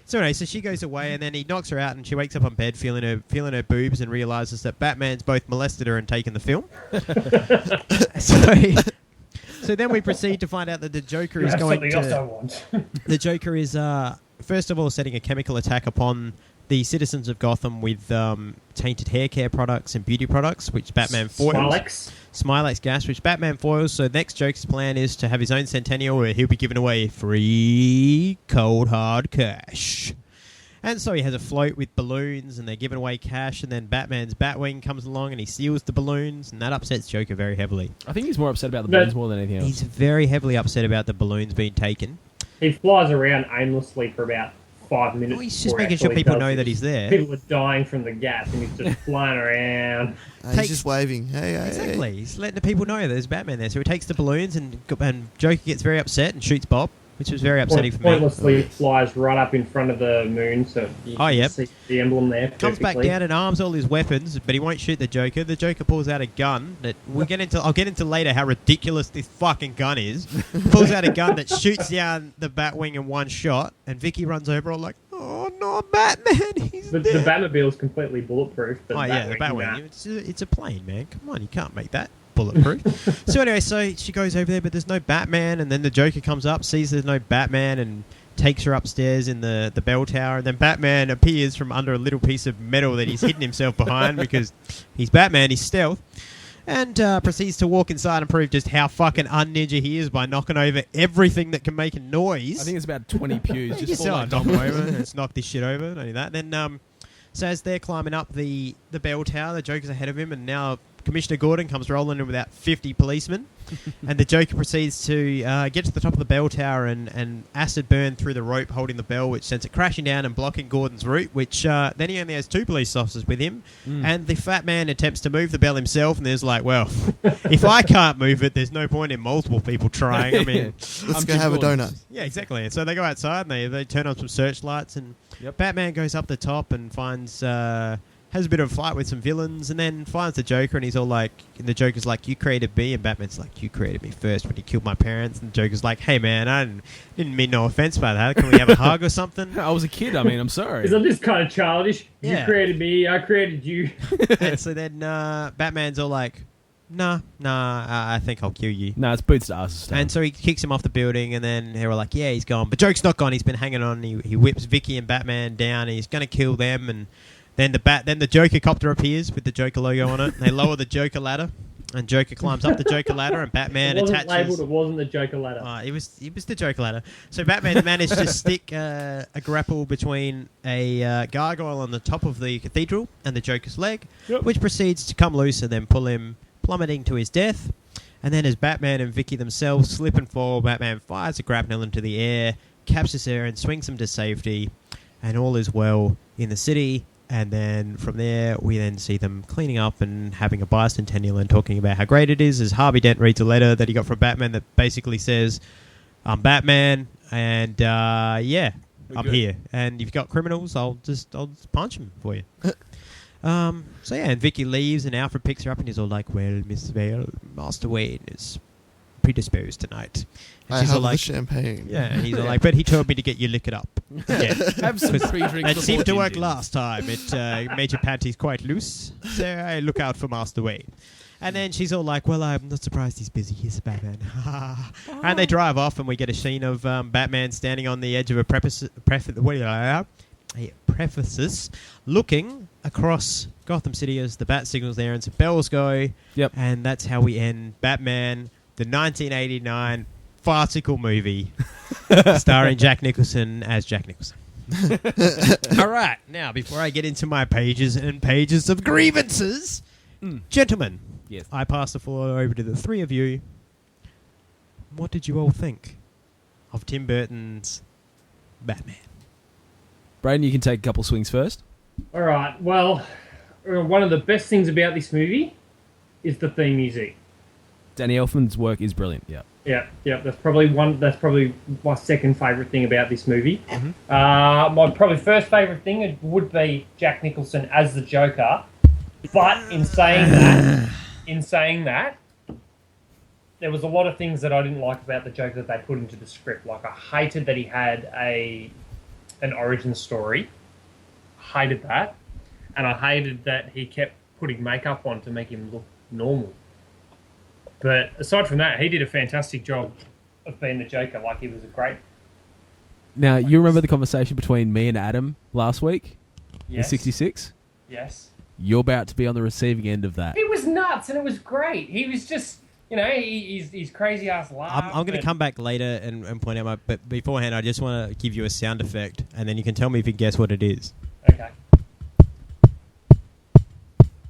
So anyway, so she goes away, and then he knocks her out, and she wakes up on bed feeling her boobs, and realizes that Batman's both molested her and taken the film. So then we proceed to find out that the Joker is going something else I want. The Joker is first of all setting a chemical attack upon the citizens of Gotham with tainted hair care products and beauty products, which Batman foils. Smilex gas, which Batman foils. So next Joker's plan is to have his own centennial where he'll be giving away free cold hard cash. And so he has a float with balloons, and they're giving away cash, and then Batman's Batwing comes along and he steals the balloons, and that upsets Joker very heavily. I think he's more upset about the balloons more than anything else. He's very heavily upset about the balloons being taken. He flies around aimlessly for about 5 minutes. Well, he's just making sure people know that he's there. People are dying from the gas, and he's just flying around. He's just waving. Hey, exactly. Hey. He's letting the people know there's Batman there. So he takes the balloons, and Joker gets very upset and shoots Bob, which was very upsetting for me. Pointlessly flies right up in front of the moon, so you can see the emblem there perfectly. Comes back down and arms all his weapons, but he won't shoot the Joker. The Joker pulls out a gun that I'll get into later how ridiculous this fucking gun is. Pulls out a gun that shoots down the Batwing in one shot, and Vicky runs over all like, oh no, Batman, he's the dead. The Batmobile is completely bulletproof. The Batwing. It's a plane, man. Come on, you can't make that bulletproof. So anyway, so she goes over there, but there's no Batman, and then the Joker comes up, sees there's no Batman, and takes her upstairs in the bell tower, and then Batman appears from under a little piece of metal that he's hidden himself behind because he's Batman, he's stealth, and proceeds to walk inside and prove just how fucking un-ninja he is by knocking over everything that can make a noise. I think it's about 20 pews. Just knock them over. Let's knock this shit over. Don't do that. Then, so as they're climbing up the bell tower, the Joker's ahead of him, and now Commissioner Gordon comes rolling in with about 50 policemen, and the Joker proceeds to get to the top of the bell tower and acid burn through the rope holding the bell, which sends it crashing down and blocking Gordon's route, which then he only has 2 police officers with him, and the fat man attempts to move the bell himself, and there's like, well, if I can't move it, there's no point in multiple people trying. I mean, let's go have a donut. Yeah, exactly. And so they go outside, and they turn on some searchlights, and Batman goes up the top and finds... has a bit of a fight with some villains, and then finds the Joker, and he's all like, and the Joker's like, you created me, and Batman's like, you created me first when you killed my parents, and the Joker's like, hey man, I didn't mean no offense by that, can we have a hug or something? I was a kid, I mean, I'm sorry. Isn't this kind of childish? Yeah. You created me, I created you. And so then Batman's all like, nah, I think I'll kill you. Nah, it's boots to ass stuff. And so he kicks him off the building, and then they're all like, yeah, he's gone. But Joker's not gone, he's been hanging on, he whips Vicky and Batman down, and he's going to kill them, and then the Joker copter appears with the Joker logo on it. And they lower the Joker ladder, And Joker climbs up the Joker ladder, and Batman It wasn't attaches. labelled. It wasn't the Joker ladder. It was the Joker ladder. So Batman managed to stick a grapple between a gargoyle on the top of the cathedral and the Joker's leg, which proceeds to come loose and then pull him plummeting to his death. And then as Batman and Vicky themselves slip and fall, Batman fires a grapnel into the air, captures her and swings him to safety, and all is well in the city. And then from there, we then see them cleaning up and having a bicentennial and talking about how great it is, as Harvey Dent reads a letter that he got from Batman that basically says, I'm Batman, and I'm here. And if you've got criminals, I'll just punch them for you. And Vicky leaves, and Alfred picks her up, and he's all like, well, Miss Vale, Master Wayne is predisposed tonight. And I have like, the champagne. Yeah, and he's all like, but he told me to get you liquored up. Yeah. Have some pre-drinks. It seemed to work last time. It made your panties quite loose. So I look out for Master Wayne. And then she's all like, well, I'm not surprised he's busy. He's Batman. And they drive off, and we get a scene of Batman standing on the edge of a prefaces, looking across Gotham City as the bat signals there and some bells go. Yep. And that's how we end Batman, the 1989 farcical movie starring Jack Nicholson as Jack Nicholson. All right. Now, before I get into my pages and pages of grievances, gentlemen, yes, I pass the floor over to the three of you. What did you all think of Tim Burton's Batman? Braden, you can take a couple swings first. All right. Well, one of the best things about this movie is the theme music. Danny Elfman's work is brilliant. Yeah. Yeah. That's probably my second favourite thing about this movie. Mm-hmm. My probably first favourite thing would be Jack Nicholson as the Joker. But in saying that, there was a lot of things that I didn't like about the Joker that they put into the script. Like, I hated that he had an origin story. Hated that. And I hated that he kept putting makeup on to make him look normal. But aside from that, he did a fantastic job of being the Joker. Like, he was a great... Now, you remember the conversation between me and Adam last week? Yes. In 66? Yes. You're about to be on the receiving end of that. It was nuts, and it was great. He was just... he's crazy-ass laugh. I'm going to come back later and point out but beforehand, I just want to give you a sound effect, and then you can tell me if you can guess what it is. Okay.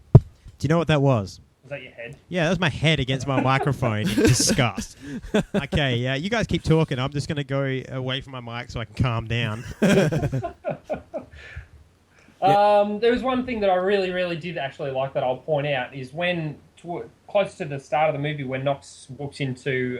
Do you know what that was? Was that your head? Yeah, that was my head against my microphone in disgust. Okay, yeah, you guys keep talking. I'm just going to go away from my mic so I can calm down. There was one thing that I really, really did actually like that I'll point out is when, close to the start of the movie, when Knox walks into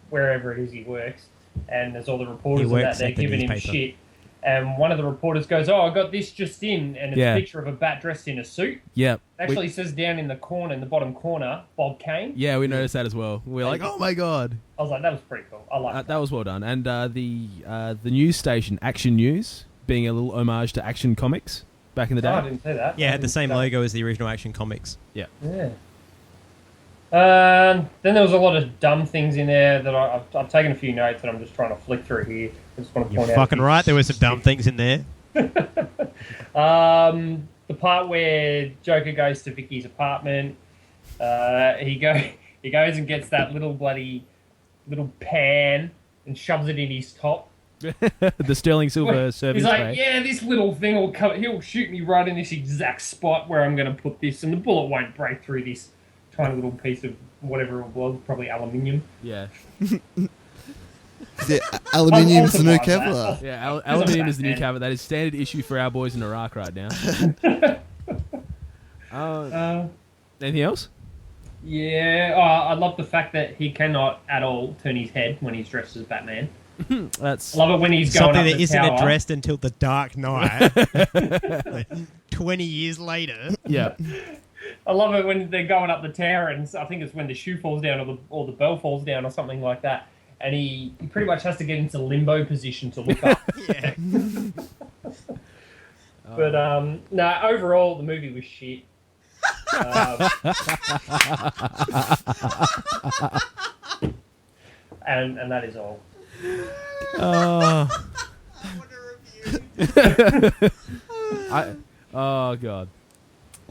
wherever it is he works, and there's all the reporters and that, they're giving him shit. And one of the reporters goes, I got this just in, and it's a picture of a bat dressed in a suit. Yeah. Actually says down in the bottom corner, Bob Kane. Yeah, we noticed that as well. We're like, oh my god. I was like, that was pretty cool. I like that. That was well done. And the news station, Action News, being a little homage to Action Comics back in the day. I didn't see that. Yeah, it had the same logo as the original Action Comics. Yeah. Yeah. Then there was a lot of dumb things in there that I've taken a few notes and I'm just trying to flick through here. I just want to point You're fucking right, there were some dumb things in there. The part where Joker goes to Vicky's apartment, he goes and gets that little pan and shoves it in his top. The sterling silver serving He's like, tray. yeah, this little thing he'll shoot me right in this exact spot where I'm going to put this, and the bullet won't break through this tiny little piece of whatever it was, probably aluminium. Yeah. Aluminium's the new Kevlar. Yeah, aluminium is the new Kevlar. That is standard issue for our boys in Iraq right now. Anything else? Yeah, I love the fact that he cannot at all turn his head when he's dressed as Batman. That's I love it when he's going something up that the isn't tower. addressed until the Dark Knight. Like 20 years later. Yeah. I love it when they're going up the tower, and I think it's when the shoe falls down or the bell falls down or something like that, and he pretty much has to get into limbo position to look up. Yeah. But no, overall the movie was shit. And that is all. Oh god.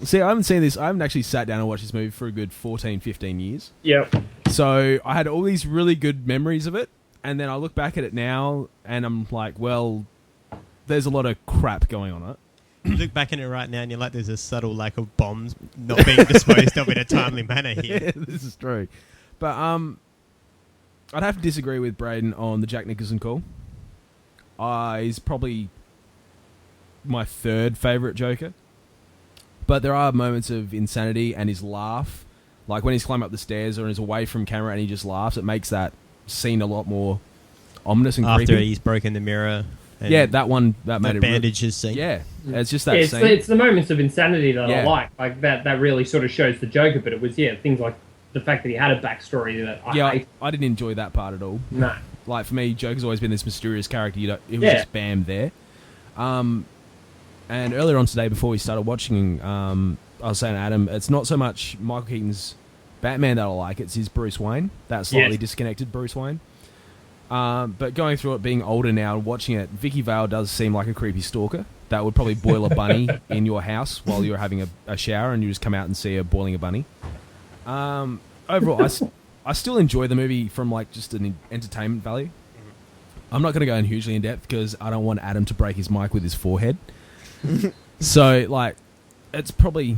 See, I haven't seen this. I haven't actually sat down and watched this movie for a good 14, 15 years. Yep. So I had all these really good memories of it, and then I look back at it now, and I'm like, well, there's a lot of crap going on it. You look back at it right now and you're like, there's a subtle lack of bombs not being disposed of in a timely manner here. Yeah, this is true. But I'd have to disagree with Braden on the Jack Nicholson call. He's probably my third favourite Joker. But there are moments of insanity, and his laugh, like when he's climbing up the stairs or is away from camera and he just laughs, it makes that scene a lot more ominous and After creepy. he's broken the mirror. And Yeah, that one, that made the it... bandages scene. Yeah, it's just that scene. It's the moments of insanity that Yeah. I like that really sort of shows the Joker, but it was, things like the fact that he had a backstory that I hate. I didn't enjoy that part at all. No. Like, for me, Joker's always been this mysterious character. It was just bam there. And earlier on today, before we started watching, I was saying to Adam, it's not so much Michael Keaton's Batman that I like, it's his Bruce Wayne. That slightly disconnected Bruce Wayne. But going through it, being older now and watching it, Vicky Vale does seem like a creepy stalker that would probably boil a bunny in your house while you're having a shower and you just come out and see her boiling a bunny. Overall, I still enjoy the movie from like just an entertainment value. I'm not going to go in hugely in depth because I don't want Adam to break his mic with his forehead. So, like, it's probably...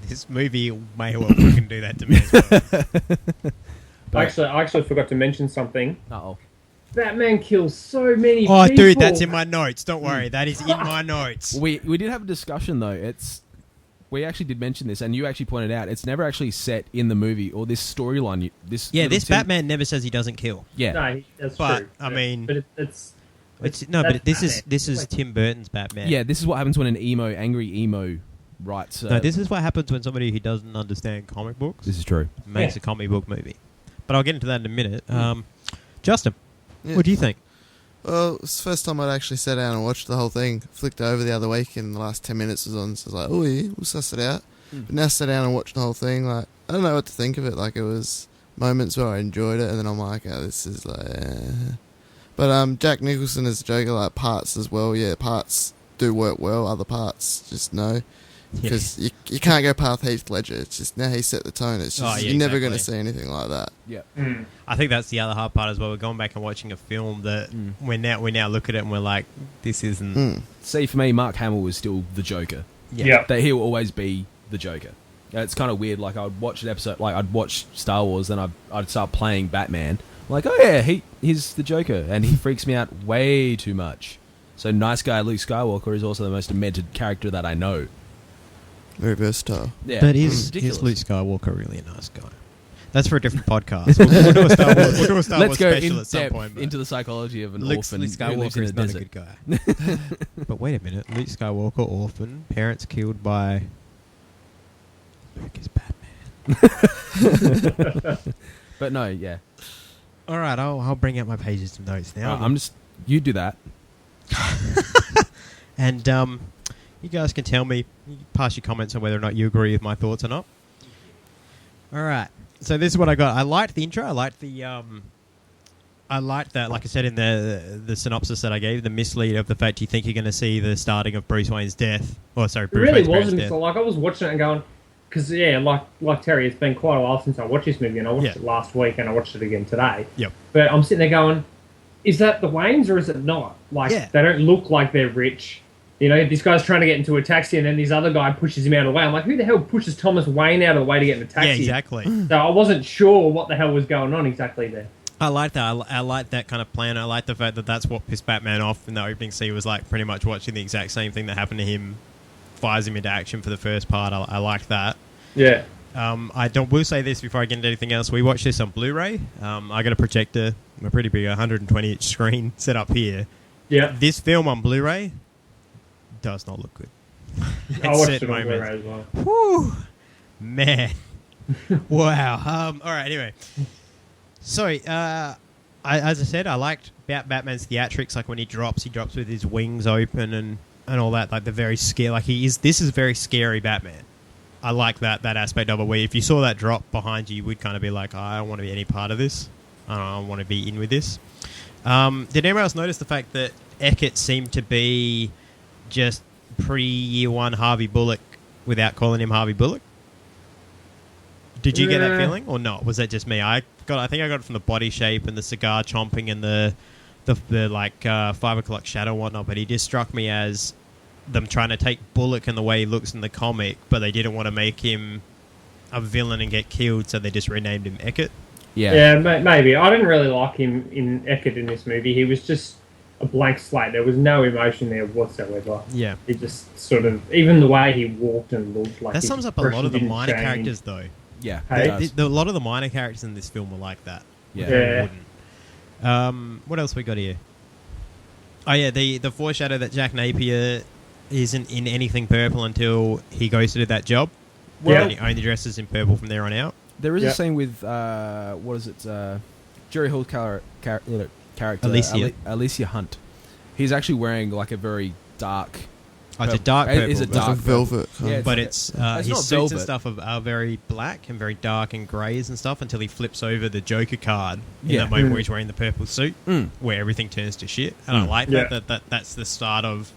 This movie may well fucking do that to me as well. I actually forgot to mention something. Uh-oh. Batman kills so many people. Oh, dude, that's in my notes. Don't worry. That is in my notes. We did have a discussion, though. We actually did mention this, and you actually pointed out it's never actually set in the movie or this storyline. This Batman never says he doesn't kill. Yeah. No, that's But, true. I mean... But it's This Batman. is Tim Burton's Batman. Yeah, this is what happens when an angry emo writes... No, this is what happens when somebody who doesn't understand comic books This is true. makes a comic book movie. But I'll get into that in a minute. Justin, Yeah. what do you think? Well, it's the first time I'd actually sat down and watched the whole thing. Flicked over the other week and the last 10 minutes was on, so I was like, oh yeah, we'll suss it out. But now sat down and watched the whole thing, like, I don't know what to think of it. Like, it was moments where I enjoyed it, and then I'm like, oh, this is like... But Jack Nicholson as Joker, like, parts as well, parts do work well, other parts just no. Because you can't go past Heath Ledger. It's just now he set the tone. It's just you're never going to see anything like that. Yeah. I think that's the other hard part as well. We're going back and watching a film that we now look at it and we're like, this isn't... See, for me, Mark Hamill was still the Joker. Yeah. That he will always be the Joker. It's kind of weird. Like, I'd watch an episode, like, I'd watch Star Wars, then I'd start playing Batman. I'm like, oh yeah, he's the Joker, and he freaks me out way too much. So, nice guy Luke Skywalker is also the most demented character that I know. Very versatile. Yeah, But it's is Luke Skywalker really a nice guy? That's for a different podcast. We'll do a Star Wars, Let's go special at some point. into the psychology of an Luke orphan Luke who lives Skywalker in is the not a desert. good guy. But wait a minute. Luke Skywalker, orphan, parents killed by... Luke is Batman. But no, yeah. All right, I'll bring out my pages of notes now. You do that. And you guys can tell me, you can pass your comments on whether or not you agree with my thoughts or not. All right, so this is what I got. I liked the intro. I liked that, like I said in the synopsis that I gave, the mislead of the fact you think you're going to see the starting of Bruce Wayne's death. Bruce It really Wayne's parents' wasn't. death. So, like, I was watching it and going, because like Terry, it's been quite a while since I watched this movie, and I watched it last week, and I watched it again today. Yep. But I'm sitting there going, is that the Waynes or is it not? Like, they don't look like they're rich. You know, this guy's trying to get into a taxi, and then this other guy pushes him out of the way. I'm like, who the hell pushes Thomas Wayne out of the way to get in a taxi? Yeah, exactly. So I wasn't sure what the hell was going on exactly there. I like that. I like that kind of plan. I like the fact that that's what pissed Batman off in the opening scene, was like pretty much watching the exact same thing that happened to him, fires him into action for the first part. I like that. Yeah. We'll say this before I get into anything else. We watched this on Blu-ray. I got a projector, a pretty big 120-inch screen set up here. Yeah. This film on Blu-ray does not look good. I watched it on Blu-ray as well. Whew, man. Wow. All right, anyway. So, as I said, I liked Batman's theatrics, like when he drops with his wings open and all that, like the very scary, like this is very scary Batman. I like that aspect of it, where if you saw that drop behind you, you would kind of be like, I don't want to be any part of this. I don't want to be in with this. Did anyone else notice the fact that Eckert seemed to be just pre-Year One Harvey Bullock without calling him Harvey Bullock? Did you get that feeling or not? Was that just me? I think I got it from the body shape and the cigar chomping and the 5 o'clock shadow and whatnot, but he just struck me as them trying to take Bullock and the way he looks in the comic, but they didn't want to make him a villain and get killed, so they just renamed him Eckert. Yeah, maybe. I didn't really like him in Eckert in this movie. He was just a blank slate. There was no emotion there whatsoever. Yeah. He just sort of, even the way he walked and looked like that sums up a lot of the minor characters, though. Yeah. A lot of the minor characters in this film were like that. Yeah. What else we got here? Oh, yeah, the foreshadow that Jack Napier isn't in anything purple until he goes to do that job. Well, and he only dresses in purple from there on out. There is a scene with, what is it, Jerry Hall's character, Alicia Hunt. He's actually wearing like a very dark... Oh, it's a dark purple. It's a dark velvet. Yeah, but it's it's his not suits velvet. and stuff are very black and very dark and greys and stuff until he flips over the Joker card in that moment where he's wearing the purple suit, where everything turns to shit. And I like that. That's the start of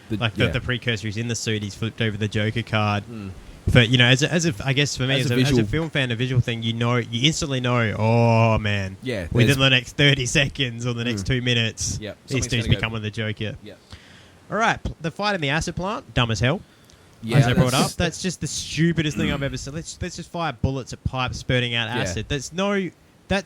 the precursor. He's in the suit. He's flipped over the Joker card. But as I guess for me as a film fan, a visual thing, you instantly know. Oh man, within the next 30 seconds or the next 2 minutes, this dude's becoming the Joker. Yeah. All right, the fight in the acid plant, dumb as hell. Yeah, as I brought up, that's just the stupidest thing I've ever seen. Let's just fire bullets at pipes spurting out acid. That's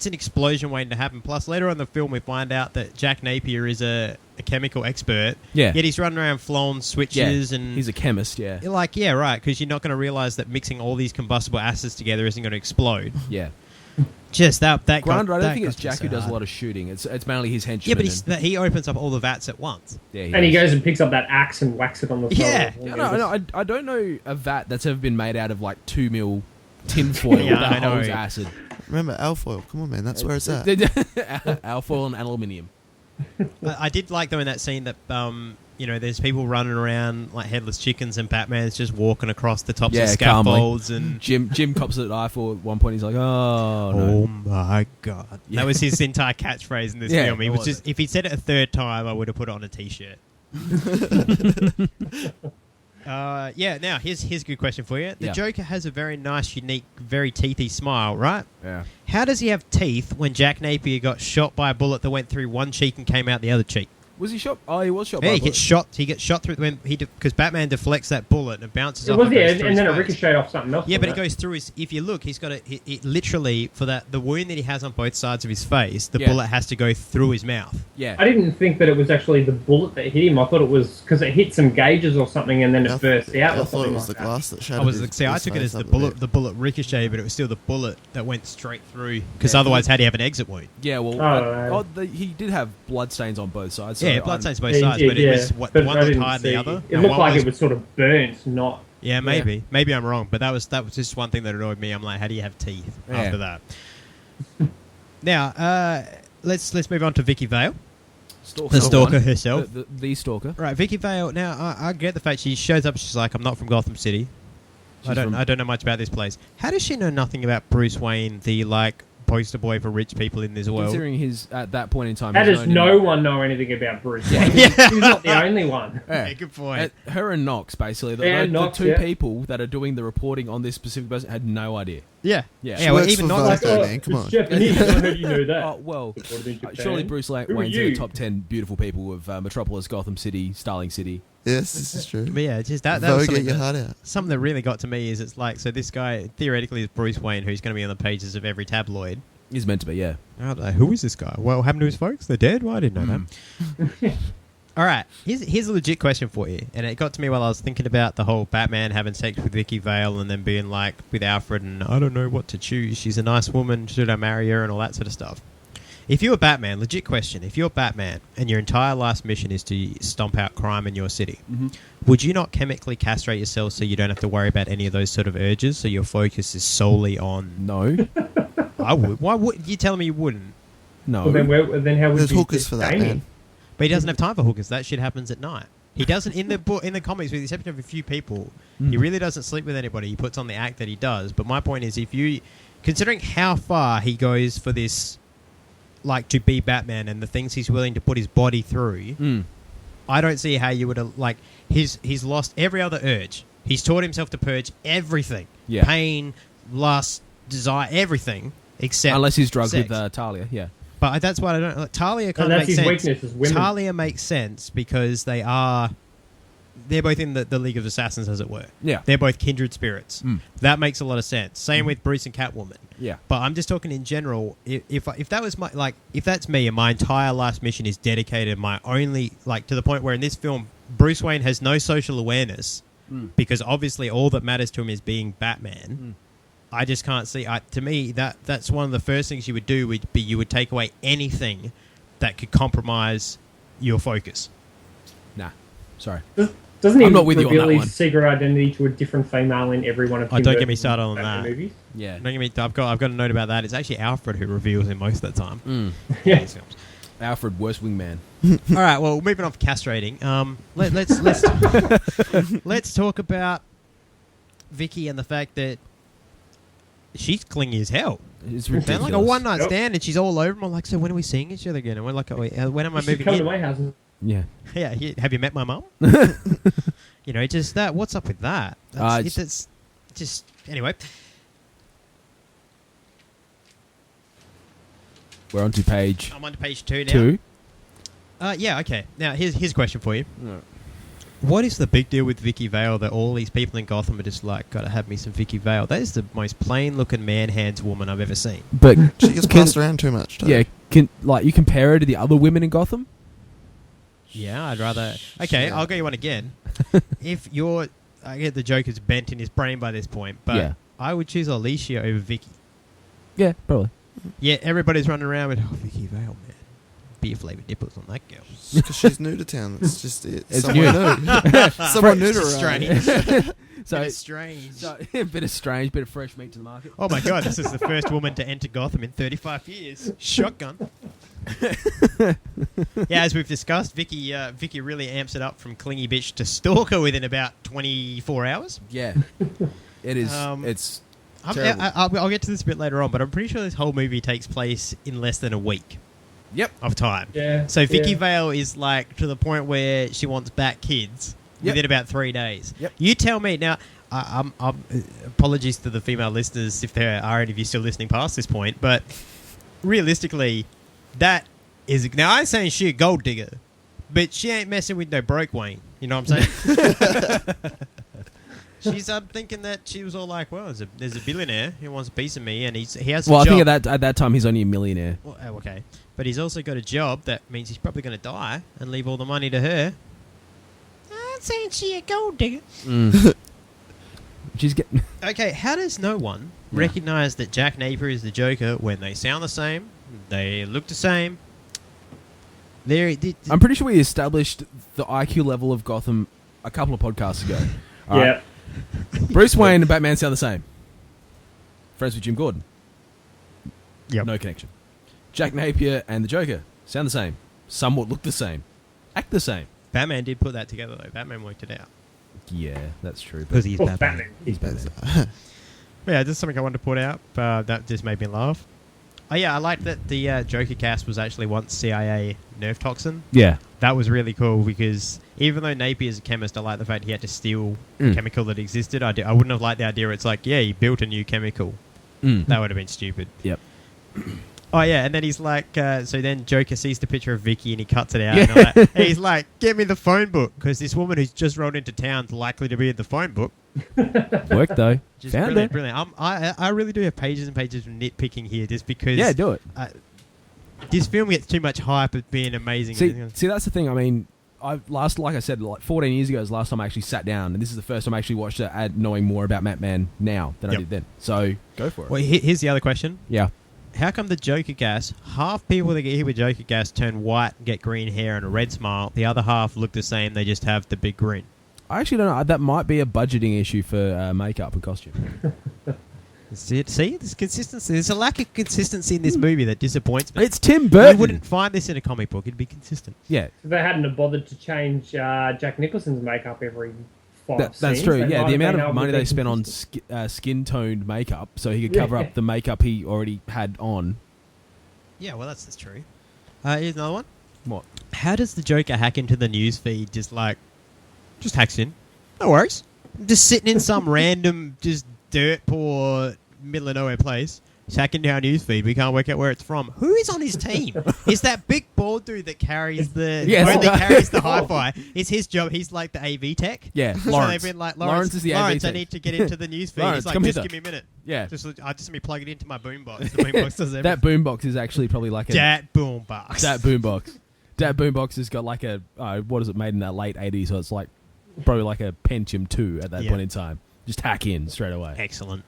an explosion waiting to happen. Plus, later on in the film, we find out that Jack Napier is a chemical expert. Yeah. Yet he's running around flowing switches and he's a chemist. Yeah. Right, because you're not going to realize that mixing all these combustible acids together isn't going to explode. Yeah. Just that. Granted, I don't think it's Jack who does a lot of shooting. It's mainly his henchmen. Yeah, but he opens up all the vats at once. Yeah, he goes and picks up that axe and whacks it on the floor. Yeah. No, I don't know a vat that's ever been made out of like 2 mil tinfoil that holds acid. Remember alfoil? Come on, man, that's where it's at. Alfoil and aluminium. I did like though in that scene that there's people running around like headless chickens and Batman's just walking across the tops of scaffolds calmly. and Jim cops at eye for at one point. He's like, "Oh no. Oh my god!" That was his entire catchphrase in this film. He was just if he said it a third time, I would have put it on a t-shirt. Now here's a good question for you. The Joker has a very nice, unique, very teethy smile, right? Yeah. How does he have teeth when Jack Napier got shot by a bullet that went through one cheek and came out the other cheek? Was he shot? Oh, he was shot. Yeah, he gets shot. He gets shot through when because Batman deflects that bullet and it bounces off. And then it ricocheted off something else. Yeah, but it goes through his. If you look, he's got it literally for the wound that he has on both sides of his face. The bullet has to go through his mouth. Yeah, I didn't think that it was actually the bullet that hit him. I thought it was because it hit some gauges or something, and then it burst out. I thought it was the glass that shattered. I took it as the bullet ricocheted, but it was still the bullet that went straight through. Because otherwise, how do you have an exit wound? Yeah, well, he did have bloodstains on both sides. So bloodstains both sides. But it was one looked higher than the other. It looked like it was sort of burnt, not... Yeah, maybe. Yeah. Maybe I'm wrong, but that was just one thing that annoyed me. I'm like, how do you have teeth after that? Now, let's move on to Vicky Vale. The stalker herself. The stalker. Right, Vicky Vale. Now, I get the fact she shows up, she's like, I'm not from Gotham City. I don't know much about this place. How does she know nothing about Bruce Wayne, the, poster boy for rich people in this world? Considering his at that point in time, how does no one know anything about Bruce Wayne? He's not the only one. Yeah, good point. Her and Knox, basically, the two people that are doing the reporting on this specific person had no idea. Yeah. Well, even not man. Come on. Japanese. How do you know that? Oh well, surely Bruce Wayne's in the top 10 beautiful people of Metropolis, Gotham City, Starling City. Yes, this is true. But yeah, just that was something that really got to me. Is it's like, so this guy theoretically is Bruce Wayne, who's going to be on the pages of every tabloid. He's meant to be, yeah. I don't know, who is this guy? Well, what happened to his folks? They're dead? Well, I didn't know that. All right, here's a legit question for you, and it got to me while I was thinking about the whole Batman having sex with Vicky Vale and then being like with Alfred, and I don't know what to choose. She's a nice woman. Should I marry her and all that sort of stuff? If you're Batman, legit question, if you're Batman and your entire last mission is to stomp out crime in your city, would you not chemically castrate yourself so you don't have to worry about any of those sort of urges, so your focus is solely on... No. I would. Why would you tell me you wouldn't? No. Well, then how would There's you hookers for that, man. But he doesn't have time for hookers. That shit happens at night. He doesn't, in the comics, with the exception of a few people, he really doesn't sleep with anybody. He puts on the act that he does. But my point is, considering how far he goes for this... to be Batman and the things he's willing to put his body through, I don't see how you would have, he's lost every other urge. He's taught himself to purge everything. Yeah. Pain, lust, desire, everything except Unless he's drugged sex. with Talia, yeah. But that's what I don't... Like, Talia kind And of that's makes his sense. weakness, is women. Talia makes sense because they're both in the League of Assassins, as it were. Yeah. They're both kindred spirits. Mm. That makes a lot of sense. Same with Bruce and Catwoman. Yeah. But I'm just talking in general. If that was my... Like, if that's me and my entire last mission is dedicated my only... Like, to the point where in this film, Bruce Wayne has no social awareness because obviously all that matters to him is being Batman. I just can't see... to me, that's one of the first things you would do would be you would take away anything that could compromise your focus. Nah. Sorry. Doesn't he I'm not with you on reveal that his one. secret identity to a different female in every one of Oh, Tim don't get me Burton's started on Batman that. movies? Yeah. Don't get me... I've got a note about that. It's actually Alfred who reveals him most of the time. Yeah. These films. Alfred, worst wingman. All right, well, moving off castrating, let's talk about Vicky and the fact that she's clingy as hell. It's They're ridiculous. like a one-night Yep. stand, and she's all over him. I'm like, so when are we seeing each other again? And we're like, when am I You should moving come to in? my house. Yeah. Yeah, have you met my mum? Just that. What's up with that? That's just anyway. We're on to page I'm on to page 2 now. 2. Yeah, okay. Now here's a question for you. What is the big deal with Vicky Vale that all these people in Gotham are just like, gotta have me some Vicky Vale? That is the most plain-looking man-hands woman I've ever seen. But She gets passed around too much. yeah, you compare her to the other women in Gotham? Yeah, I'd rather... Okay, Yeah. I'll go you one again. If you're... I get the Joker's bent in his brain by this point, but Yeah. I would choose Alicia over Vicky. Yeah, probably. Yeah, everybody's running around with, Vicky Vale, man. Beer-flavoured nipples on that girl. Because she's new to town. It's just it. It's Someone new. Someone new to It's run. strange. So It's strange. So, a bit of strange, bit of fresh meat to the market. Oh my god, this is the first woman to enter Gotham in 35 years. Shotgun. Yeah, as we've discussed, Vicky really amps it up from clingy bitch to stalker within about 24 hours. Yeah. It is. It's terrible. I'll get to this a bit later on, but I'm pretty sure this whole movie takes place in less than a week Yep. of time. Yeah. So Vicky yeah. Vale is like to the point where she wants back kids Yep. within about 3 days. Yep. You tell me now. I'm apologies to the female listeners if there are any of you still listening past this point, but realistically, that is now I'm saying she a gold digger, but she ain't messing with no broke Wayne. You know what I'm saying? She's thinking that she was all like, well, there's a billionaire who wants a piece of me, and he has a Well, I job. think at that time he's only a millionaire. Well, okay, but he's also got a job that means he's probably going to die and leave all the money to her. I'm saying she a gold digger. She's getting. Okay, how does no one Yeah. recognize that Jack Napier is the Joker when they sound the same, they look the same? I'm pretty sure we established the IQ level of Gotham a couple of podcasts ago. All Yeah. right. Bruce Wayne and Batman sound the same. Friends with Jim Gordon. Yep. No connection. Jack Napier and the Joker sound the same. Somewhat look the same. Act the same. Batman did put that together, though. Batman worked it out. Yeah, that's true. Because he's Oh, Batman. Batman. He's Batman. Yeah, just something I wanted to put out. That just made me laugh. Oh, yeah, I like that the Joker cast was actually once CIA nerve toxin. Yeah. That was really cool because even though Napier's a chemist, I like the fact he had to steal a chemical that existed. I wouldn't have liked the idea it's like, yeah, he built a new chemical. That would have been stupid. Yep. Oh, yeah, and then he's like, so then Joker sees the picture of Vicky and he cuts it out. Yeah. And and he's like, get me the phone book because this woman who's just rolled into town's likely to be in the phone book. Worked, though. Just Found brilliant, it. brilliant. I really do have pages and pages of nitpicking here just because... Yeah, do it. This film gets too much hype of being amazing. See, that's the thing. I mean, like I said, like 14 years ago was the last time I actually sat down, and this is the first time I actually watched it, knowing more about Batman now than I did then. So, go for it. Well, here's the other question. Yeah. How come the Joker gas, half people that get hit with Joker gas turn white and get green hair and a red smile, the other half look the same, they just have the big grin? I actually don't know. That might be a budgeting issue for makeup and costume. See, there's consistency. There's a lack of consistency in this movie that disappoints me. It's Tim Burton. You wouldn't find this in a comic book. It'd be consistent. Yeah. If they hadn't have bothered to change Jack Nicholson's makeup every That's scenes, true. they Yeah, might the have amount been of able money to they be spent on consistent. skin-toned makeup so he could cover up the makeup he already had on. Yeah, well, that's true. Here's another one. What? How does the Joker hack into the news feed just hacks in? No worries. Just sitting in some random, just dirt poor, middle of nowhere place. He's hacking down newsfeed. We can't work out where it's from. Who is on his team? Is that big bald dude that carries the carries the hi-fi? It's his job. He's like the AV tech. Yeah, So Lawrence. they've been like, Lawrence is the AV Lawrence, I tech. need to get into the newsfeed. Lawrence, He's like, come just hither. give me a minute. Yeah. Just let me plug it into my boombox. The boombox does everything. That boombox is actually probably like a... Dat boombox. That boombox. That boombox has got like a... what is it, made in that late 80s, so it's like probably like a Pentium 2 at that point in time. Just hack in straight away. Excellent.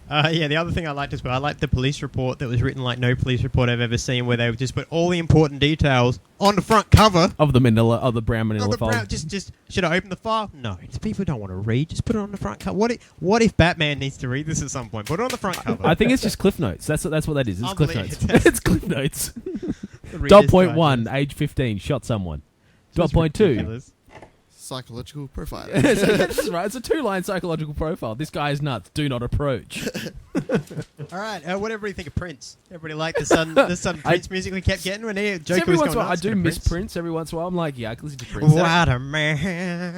The other thing I liked as well, I liked the police report that was written like no police report I've ever seen, where they would just put all the important details on the front cover of the brown manila file. Just should I open the file? No, people don't want to read. Just put it on the front cover. What if Batman needs to read this at some point? Put it on the front cover. I think it's just Cliff Notes. That's what that is. It's Cliff Notes. It's Cliff Notes. Reader's .1, Digest. age 15, shot someone. Just .2. ridiculous. Psychological profile. That's right. It's a 2-line psychological profile. This guy is nuts. Do not approach. All right. What everybody think of Prince? Everybody like the Sun Prince music we kept getting when Joker every was once in a going while, I nuts do for miss Prince. Prince every once in a while. I'm like, yeah, I can listen to Prince. What a man.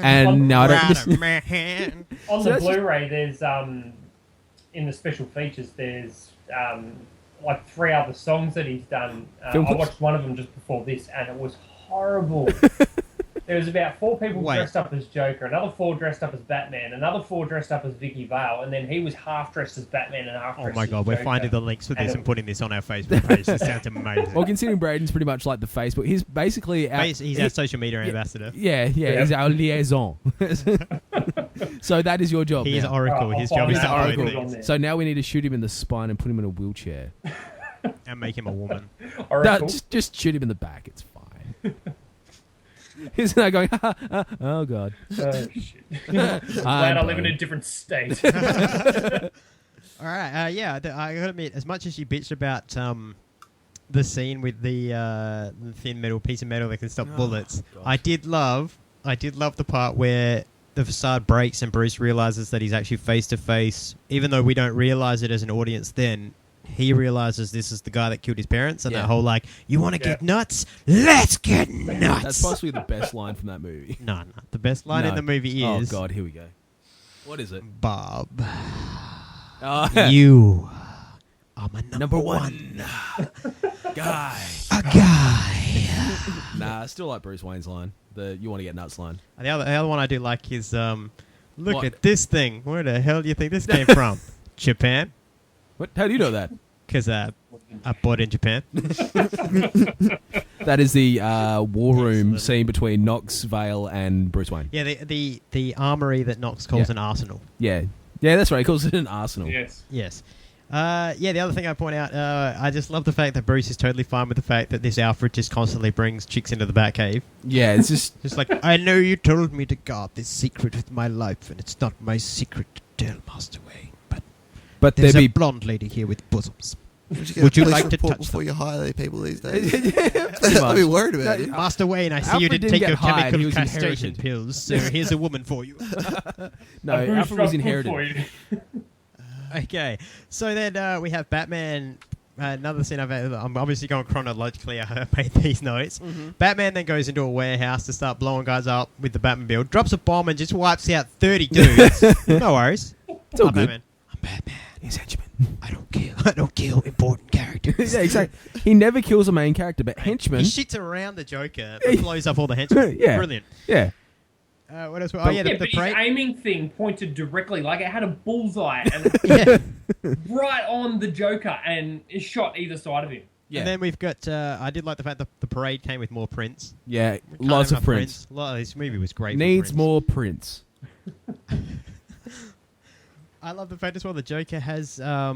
And no, I don't. What a man. On So the that's Blu-ray, there's in the special features, there's like 3 other songs that he's done. Film I clips? watched one of them just before this, and it was horrible. There was about 4 people dressed up as Joker, another 4 dressed up as Batman, another 4 dressed up as Vicky Vale, and then he was half dressed as Batman and half dressed as Oh my god, Joker. we're finding the links for this and putting this on our Facebook page. This sounds amazing. Well, considering Braden's pretty much like the Facebook, he's basically He's our social media ambassador. Yeah, he's our liaison. So that is your job. He's now. Oracle. His job is to upload Oracle. things So now we need to shoot him in the spine and put him in a wheelchair. and make him a woman. No, just shoot him in the back. It's fine. He's now going, oh god. Oh shit. Glad I live in a different state. All right, I gotta admit, as much as you bitched about the scene with the thin metal piece of metal that can stop bullets, gosh. I did love the part where the facade breaks and Bruce realizes that he's actually face to face, even though we don't realize it as an audience then. He realizes this is the guy that killed his parents, and that whole like, you want to get nuts? Let's get nuts. That's possibly the best line from that movie. No. The best line in the movie is, oh god, here we go. What is it? Bob, You are my number one guy. a guy. Nah, I still like Bruce Wayne's line. The "you want to get nuts" line. The other one I do like is look What? at this thing. Where the hell do you think this came from? Japan. What? How do you know that? Because I bought it in Japan. That is the war room scene between Knox, Vale, and Bruce Wayne. Yeah, the armory that Knox calls an arsenal. Yeah, that's right. He calls it an arsenal. Yes. The other thing I point out, I just love the fact that Bruce is totally fine with the fact that this Alfred just constantly brings chicks into the Batcave. Yeah, it's just like, I know you told me to guard this secret with my life, and it's not my secret to tell Master Wayne. But there's there a be blonde lady here with bosoms. Would you like to touch before them? you hire these people these days? Pretty I'd be much. worried about it. Master Wayne, I see Alfred you didn't didn't take get your hired, he chemical was castration inherited. pills, so here's a woman for you. No, Alfred was inherited. Okay, so then we have Batman. Another scene I'm obviously going chronologically. I made these notes. Mm-hmm. Batman then goes into a warehouse to start blowing guys up with the Batmobile, drops a bomb and just wipes out 30 dudes. No worries. It's all I'm good. Batman. I'm Batman. He's henchman. I don't kill important characters. Yeah, exactly. He never kills a main character, but henchman. He shits around the Joker, but blows up all the henchmen. Yeah. Brilliant. Yeah. What else? But the his parade. aiming thing pointed directly, like it had a bullseye and Yeah. right on the Joker, and it shot either side of him. Yeah. And then we've got. I did like the fact that the parade came with more prints. Yeah, Can't lots have of enough prints. This movie was great. Needs for prints. more prints. I love the fact as well. The Joker has all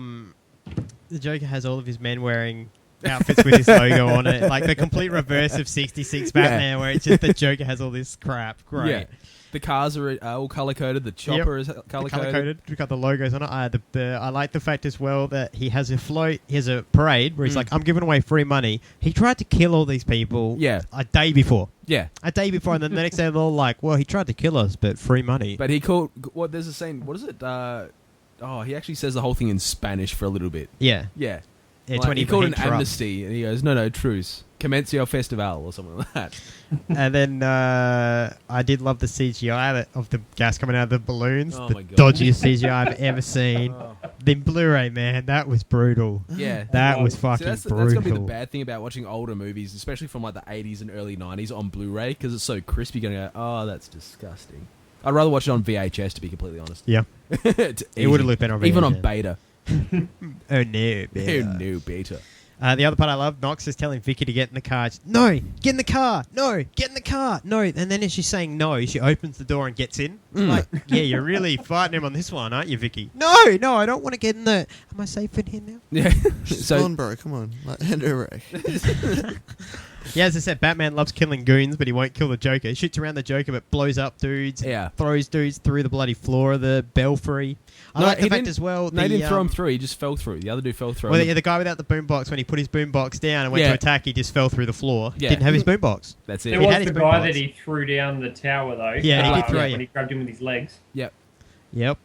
of his men wearing outfits with his logo on it, like the complete reverse of '66 Batman, where it's just the Joker has all this crap. Great. Yeah. The cars are all color coded. The chopper is color coded. We've got the logos on it. I like the fact as well that he has a float. He has a parade where he's like, "I'm giving away free money." He tried to kill all these people. Yeah. A day before. Yeah. A day before, and then the next day they're all like, "Well, he tried to kill us, but free money." But he called. What? There's a scene. What is it? He actually says the whole thing in Spanish for a little bit. Yeah. Yeah. It's Like, when he called an interrupts. amnesty, and he goes, "No, truce." Commencio Festival or something like that. And then I did love the CGI of the gas coming out of the balloons. Oh the my God. dodgiest CGI I've ever seen. Oh. The Blu-ray, man, that was brutal. Yeah. That was See, fucking that's brutal. going to be the bad thing about watching older movies, especially from like the 80s and early 90s on Blu-ray, because it's so crispy. You're going to go, oh, that's disgusting. I'd rather watch it on VHS, to be completely honest. Yeah. It would have looked better on Even on VHS. beta. Oh, no. Oh, no, beta. The other part I love, Knox is telling Vicky to get in the car. No, get in the car. No, get in the car. No. And then as she's saying no, she opens the door and gets in. Like, yeah, you're really fighting him on this one, aren't you, Vicky? No, I don't want to get in the... Am I safe in here now? Yeah. She's gone, bro. Come on. Like, hand her a wreck. Yeah, as I said, Batman loves killing goons, but he won't kill the Joker. He shoots around the Joker, but blows up dudes. Yeah. Throws dudes through the bloody floor of the belfry. I like the fact as well... No, he didn't throw him through. He just fell through. The other dude fell through. Well, yeah, the guy without the boombox, when he put his boombox down and went to attack, he just fell through the floor. Yeah. Didn't have his boombox. That's it. There was the guy that he threw down the tower, though. Yeah, he did throw when he grabbed him with his legs. Yep. Yep.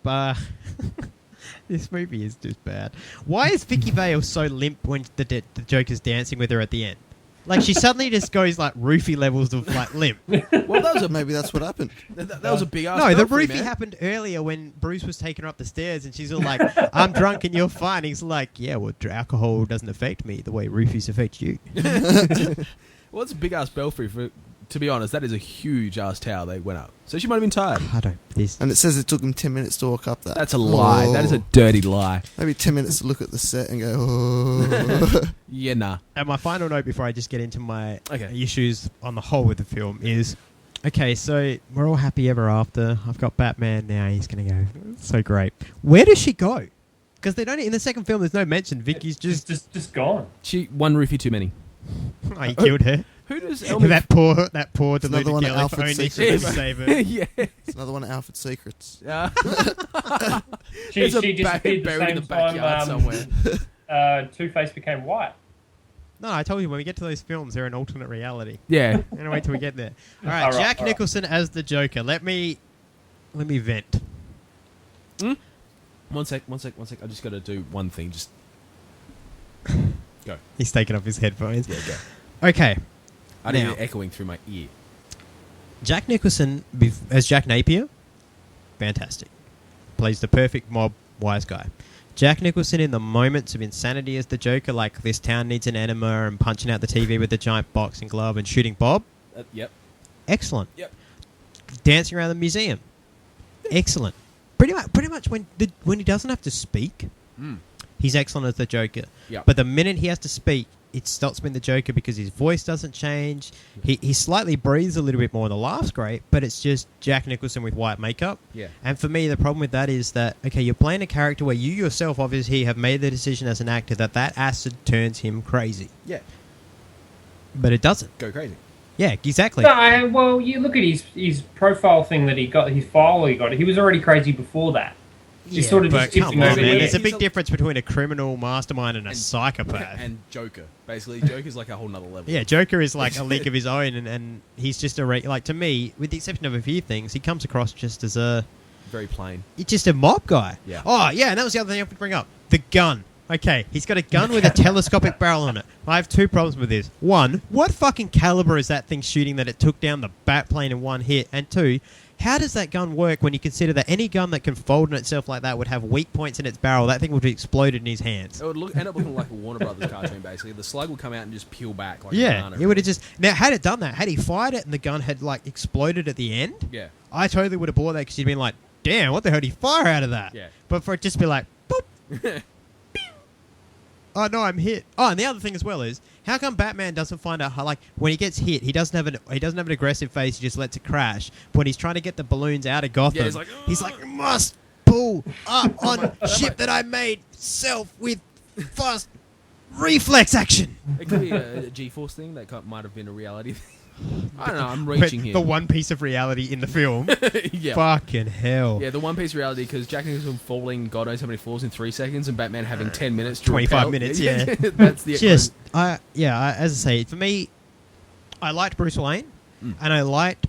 This movie is just bad. Why is Vicky Vale so limp when the Joker's dancing with her at the end? Like, she suddenly just goes, like, roofie levels of, like, limp. Well, that was Maybe that's what happened. that was a big ass. No, the belfry, roofie man. happened earlier when Bruce was taking her up the stairs and she's all like, I'm drunk and you're fine. He's like, yeah, well, alcohol doesn't affect me the way roofies affect you. Well, it's a big ass belfry. To be honest, that is a huge ass tower they went up. So she might have been tired. I don't... And it says it took him 10 minutes to walk up that. That's a lie. That is a dirty lie. Maybe 10 minutes to look at the set and go, oh. Yeah, nah. And my final note before I just get into my issues on the whole with the film is, okay, so we're all happy ever after. I've got Batman now. He's going to go. So great. Where does she go? Because they don't... In the second film, there's no mention. Vicky's just gone. She one roofie too many. Oh, he killed her. Who does that poor It's another deluded one of girl if Alfred's only she secrets. could save her. Yeah. It's another one of Alfred's secrets. She There's a disappeared the buried in same the backyard time somewhere. Two-Face became white. No, I told you, when we get to those films, they're an alternate reality. Yeah. I'm gonna wait till we get there. All right, All right, Jack all right. Nicholson as the Joker. Let me vent. One sec. I just got to do one thing. Just go. He's taking off his headphones. Yeah, go. Okay. I didn't Now, hear it echoing through my ear. Jack Nicholson as Jack Napier, fantastic. Plays the perfect mob wise guy. Jack Nicholson in the moments of insanity as the Joker, like this town needs an enema and punching out the TV with the giant boxing glove and shooting Bob. Yep. Excellent. Yep. Dancing around the museum. Excellent. Pretty much when he doesn't have to speak, he's excellent as the Joker. Yep. But the minute he has to speak, it stops being the Joker because his voice doesn't change. He slightly breathes a little bit more. The laugh's great, but it's just Jack Nicholson with white makeup. Yeah. And for me, the problem with that is that, okay, you're playing a character where you yourself obviously have made the decision as an actor that acid turns him crazy. Yeah. But it doesn't. Go crazy. Yeah, exactly. No, well, you look at his profile thing that he got, his file he got. He was already crazy before that. He sort of but just tipped come him on, over man. the There's a edge. big difference between a criminal mastermind and a psychopath. And Joker. Basically, Joker's like a whole nother level. Yeah, Joker is like a league of his own, and he's just like, to me, with the exception of a few things, he comes across just as very plain. He's just a mob guy. Yeah. Oh, yeah, and that was the other thing I have to bring up. The gun. Okay, he's got a gun with a telescopic barrel on it. I have two problems with this. One, what fucking caliber is that thing shooting that it took down the bat plane in one hit? And two, how does that gun work when you consider that any gun that can fold in itself like that would have weak points in its barrel? That thing would be exploded in his hands. It would end up looking like a Warner Brothers cartoon, basically. The slug would come out and just peel back like a Yeah, banana. it would have just... Now, had it done that, had he fired it and the gun had, like, exploded at the end, Yeah. I totally would have bought that because you'd been like, damn, what the hell did he fire out of that? Yeah. But for it just to be like, boop. Oh, no, I'm hit. Oh, and the other thing as well is, how come Batman doesn't find out how, like, when he gets hit, he doesn't have an aggressive face, he just lets it crash. But when he's trying to get the balloons out of Gotham, Yeah, he's like, you must pull up on ship that I made self with fast reflex action. It could be a G-Force thing. That might have been a reality thing. I don't know. I'm reaching here. The one piece of reality in the film. Yeah. Fucking hell. Yeah, the one piece reality, because Jack Nicholson falling God knows how many floors in 3 seconds and Batman having 10 minutes to 25 repel. minutes, yeah. That's the Just, as I say, for me, I liked Bruce Wayne, and I liked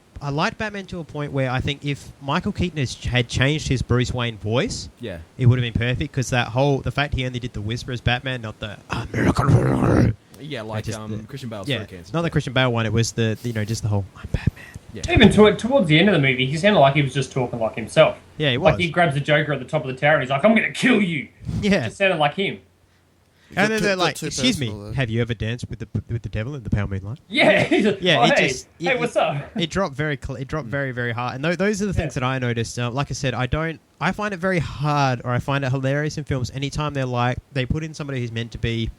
Batman to a point where I think if Michael Keaton had changed his Bruce Wayne voice, Yeah. it would have been perfect, because the fact he only did the whisper as Batman, not the American. Yeah, like just Christian Bale's yeah, throat cancer. not the Christian Bale one. It was the just the whole I'm Batman. Yeah. Even towards the end of the movie, he sounded like he was just talking like himself. Yeah, he was. Like he grabs the Joker at the top of the tower and he's like, "I'm going to kill you." Yeah. It just sounded like him. And then they're like, too "Excuse me, personal, though. have you ever danced with the devil in the pale moonlight?" Yeah. He's like, Yeah, oh, it hey, just- hey, what's up? It dropped very very hard, and those are the things that I noticed. Like I said, I find it very hard, or I find it hilarious in films anytime they put in somebody who's meant to be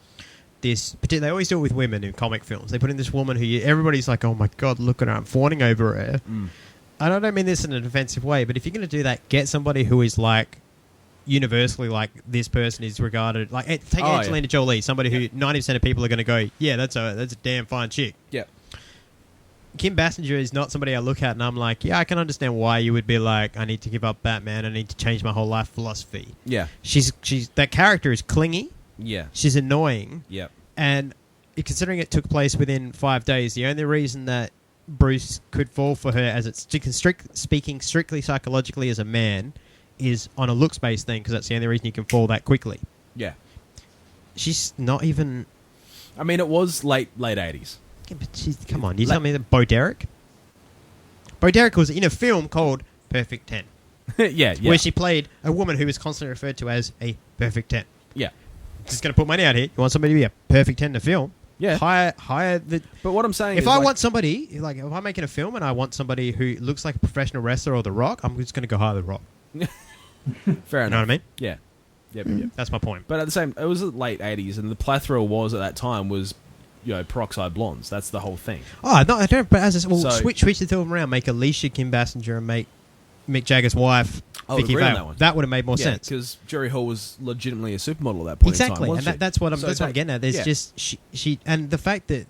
this. They always do it with women in comic films. They put in this woman who everybody's like, "Oh my god, look at her! I'm fawning over her." And I don't mean this in an offensive way, but if you're going to do that, get somebody who is like universally like this person is regarded like take Angelina Jolie, somebody who 90% of people are going to go, yeah, that's a damn fine chick. Yeah. Kim Basinger is not somebody I look at and I'm like, yeah, I can understand why you would be like, I need to give up Batman, I need to change my whole life philosophy. Yeah. She's that character is clingy. Yeah. She's annoying. Yeah. And considering it took place within 5 days, the only reason that Bruce could fall for her, as it's speaking strictly psychologically as a man, is on a looks-based thing, because that's the only reason you can fall that quickly. Yeah. She's not even... I mean, it was late 80s. Yeah, but come on, you tell me that Bo Derek? Bo Derek was in a film called Perfect 10. yeah. Where she played a woman who was constantly referred to as a Perfect 10. Yeah. Just going to put money out here. You want somebody to be a Perfect 10 in a film? Yeah. Hire the... But what I'm saying is... If I want somebody, like, if I'm making a film and I want somebody who looks like a professional wrestler or The Rock, I'm just going to go hire The Rock. Fair enough. You know what I mean? Yeah. Yep. That's my point. But at the same... It was the late 80s, and the plethora was at that time was, peroxide blondes. That's the whole thing. Oh, no, I don't... But as I said, well, So- switch the two of them around. Make Alicia Kim Basinger and make Mick Jagger's wife, I would Vicky agree on Vale. that one. That would have made more sense. because Jerry Hall was legitimately a supermodel at that point Exactly, in time, and wasn't she? that's what I'm. So That's what I'm getting at. There's yeah. just she, and the fact that.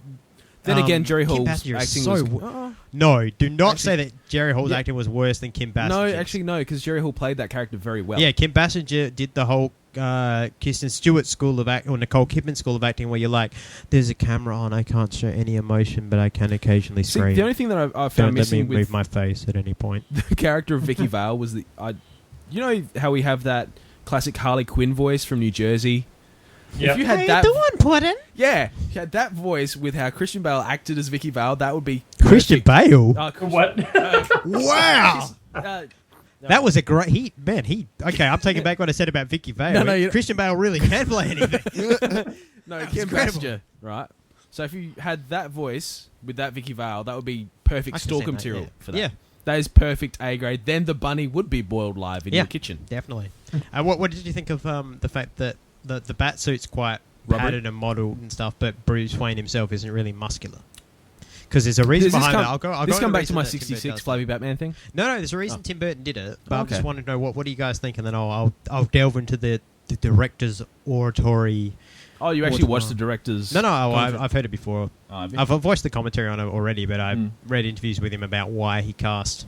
Then again, Jerry Kim Hall's Basinger is acting so was... no, do not Actually- say that Jerry Hall's acting was worse than Kim Basinger. No, actually, no, because Jerry Hall played that character very well. Yeah, Kim Basinger did the whole Kirsten Stewart school of acting, or Nicole Kidman school of acting, where you're like, "There's a camera on, I can't show any emotion, but I can occasionally See, scream." the only thing that I found Don't let me missing move with my face at any point. the character of Vicky Vale was you know how we have that classic Harley Quinn voice from New Jersey? Yep. If you had How that, you doing, Puddin'? yeah, if you had that voice with how Christian Bale acted as Vicky Vale, that would be Christian perfect. Bale. What? Wow. Uh, That was a great Okay, I'm taking back what I said about Vicky Vale. No, Christian Bale really can play anything. no, was Kim incredible. Basinger, right? So if you had that voice with that Vicky Vale, that would be perfect I can stalker see that, material yeah. for that. Yeah. That is perfect A grade. Then the bunny would be boiled live in your kitchen. Definitely. And what did you think of the fact that the bat suit's quite Rubbery? padded and modelled and stuff, but Bruce Wayne himself isn't really muscular? Because there's a reason behind it. I'll go this come into back to my the reason that Tim Burton 66 does Flavy Batman thing? No, there's a reason Tim Burton did it, but I Okay. just wanted to know what do you guys think, and then I'll delve into the director's oratory. Oh, you actually watched the director's... No, I've heard it before. have you? I've voiced the commentary on it already, but I've read interviews with him about why he cast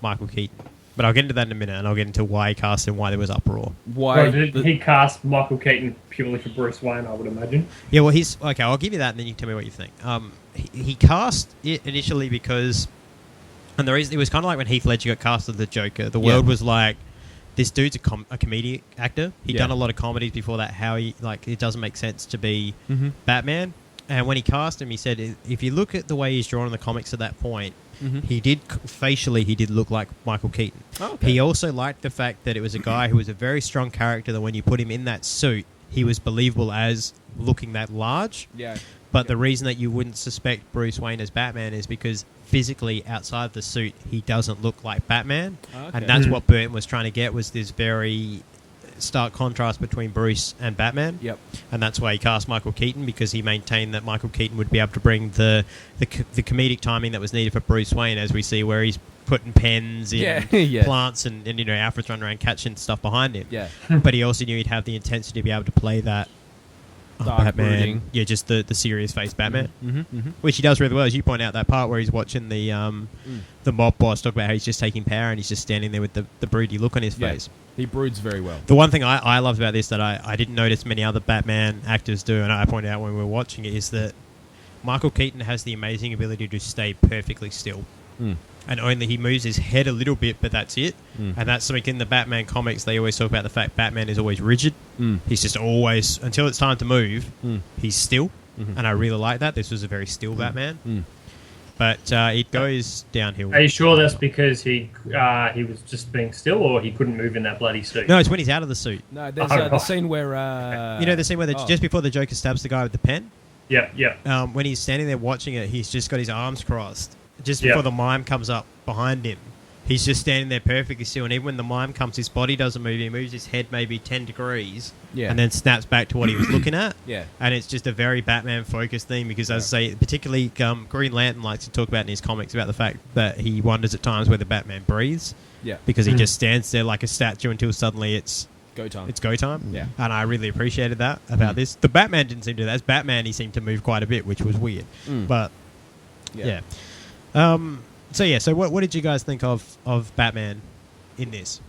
Michael Keaton. But I'll get into that in a minute, and I'll get into why he cast and why there was uproar. Why? Well, did he cast Michael Keaton purely for Bruce Wayne, I would imagine. Yeah, well, okay. I'll give you that, and then you can tell me what you think. He cast it initially because, and the reason it was kind of like when Heath Ledger got cast as the Joker. The world was like, this dude's a comedic actor. He'd done a lot of comedies before that. How it doesn't make sense to be Batman. And when he cast him, he said, if you look at the way he's drawn in the comics at that point, he did look like Michael Keaton. Oh, okay. He also liked the fact that it was a guy who was a very strong character, that when you put him in that suit, he was believable as looking that large. Yeah. But the reason that you wouldn't suspect Bruce Wayne as Batman is because physically outside of the suit, he doesn't look like Batman. Okay. And that's what Burton was trying to get, was this very stark contrast between Bruce and Batman. Yep. And that's why he cast Michael Keaton, because he maintained that Michael Keaton would be able to bring the comedic timing that was needed for Bruce Wayne, as we see where he's putting pens in plants and Alfred's running around catching stuff behind him. Yeah. But he also knew he'd have the intensity to be able to play that Dark, Batman. brooding. Yeah, just the serious face Batman. Which he does really well, as you point out, that part where he's watching the mob boss talk about how he's just taking power and he's just standing there with the broody look on his face. He broods very well. The one thing I loved about this that I didn't notice many other Batman actors do, and I pointed out when we were watching it, is that Michael Keaton has the amazing ability to stay perfectly still. And only he moves his head a little bit, but that's it. And that's something in the Batman comics, they always talk about the fact Batman is always rigid. He's just always, until it's time to move, he's still. and I really like that. This was a very still Batman. But it goes downhill. Are you sure that's because he was just being still, or he couldn't move in that bloody suit? No, it's when he's out of the suit. No, there's the scene where... you know the scene where just before the Joker stabs the guy with the pen? Yeah. When he's standing there watching it, he's just got his arms crossed. Just before the mime comes up behind him, he's just standing there perfectly still. And even when the mime comes, his body doesn't move. He moves his head maybe 10 degrees and then snaps back to what he was looking at. Yeah. And it's just a very Batman-focused thing because, as I say, particularly Green Lantern likes to talk about in his comics about the fact that he wonders at times whether Batman breathes. Yeah. Because he just stands there like a statue until suddenly it's... Go time. It's go time. Yeah. And I really appreciated that about this. The Batman didn't seem to do that. As Batman, he seemed to move quite a bit, which was weird. But, yeah. So what did you guys think of Batman in this?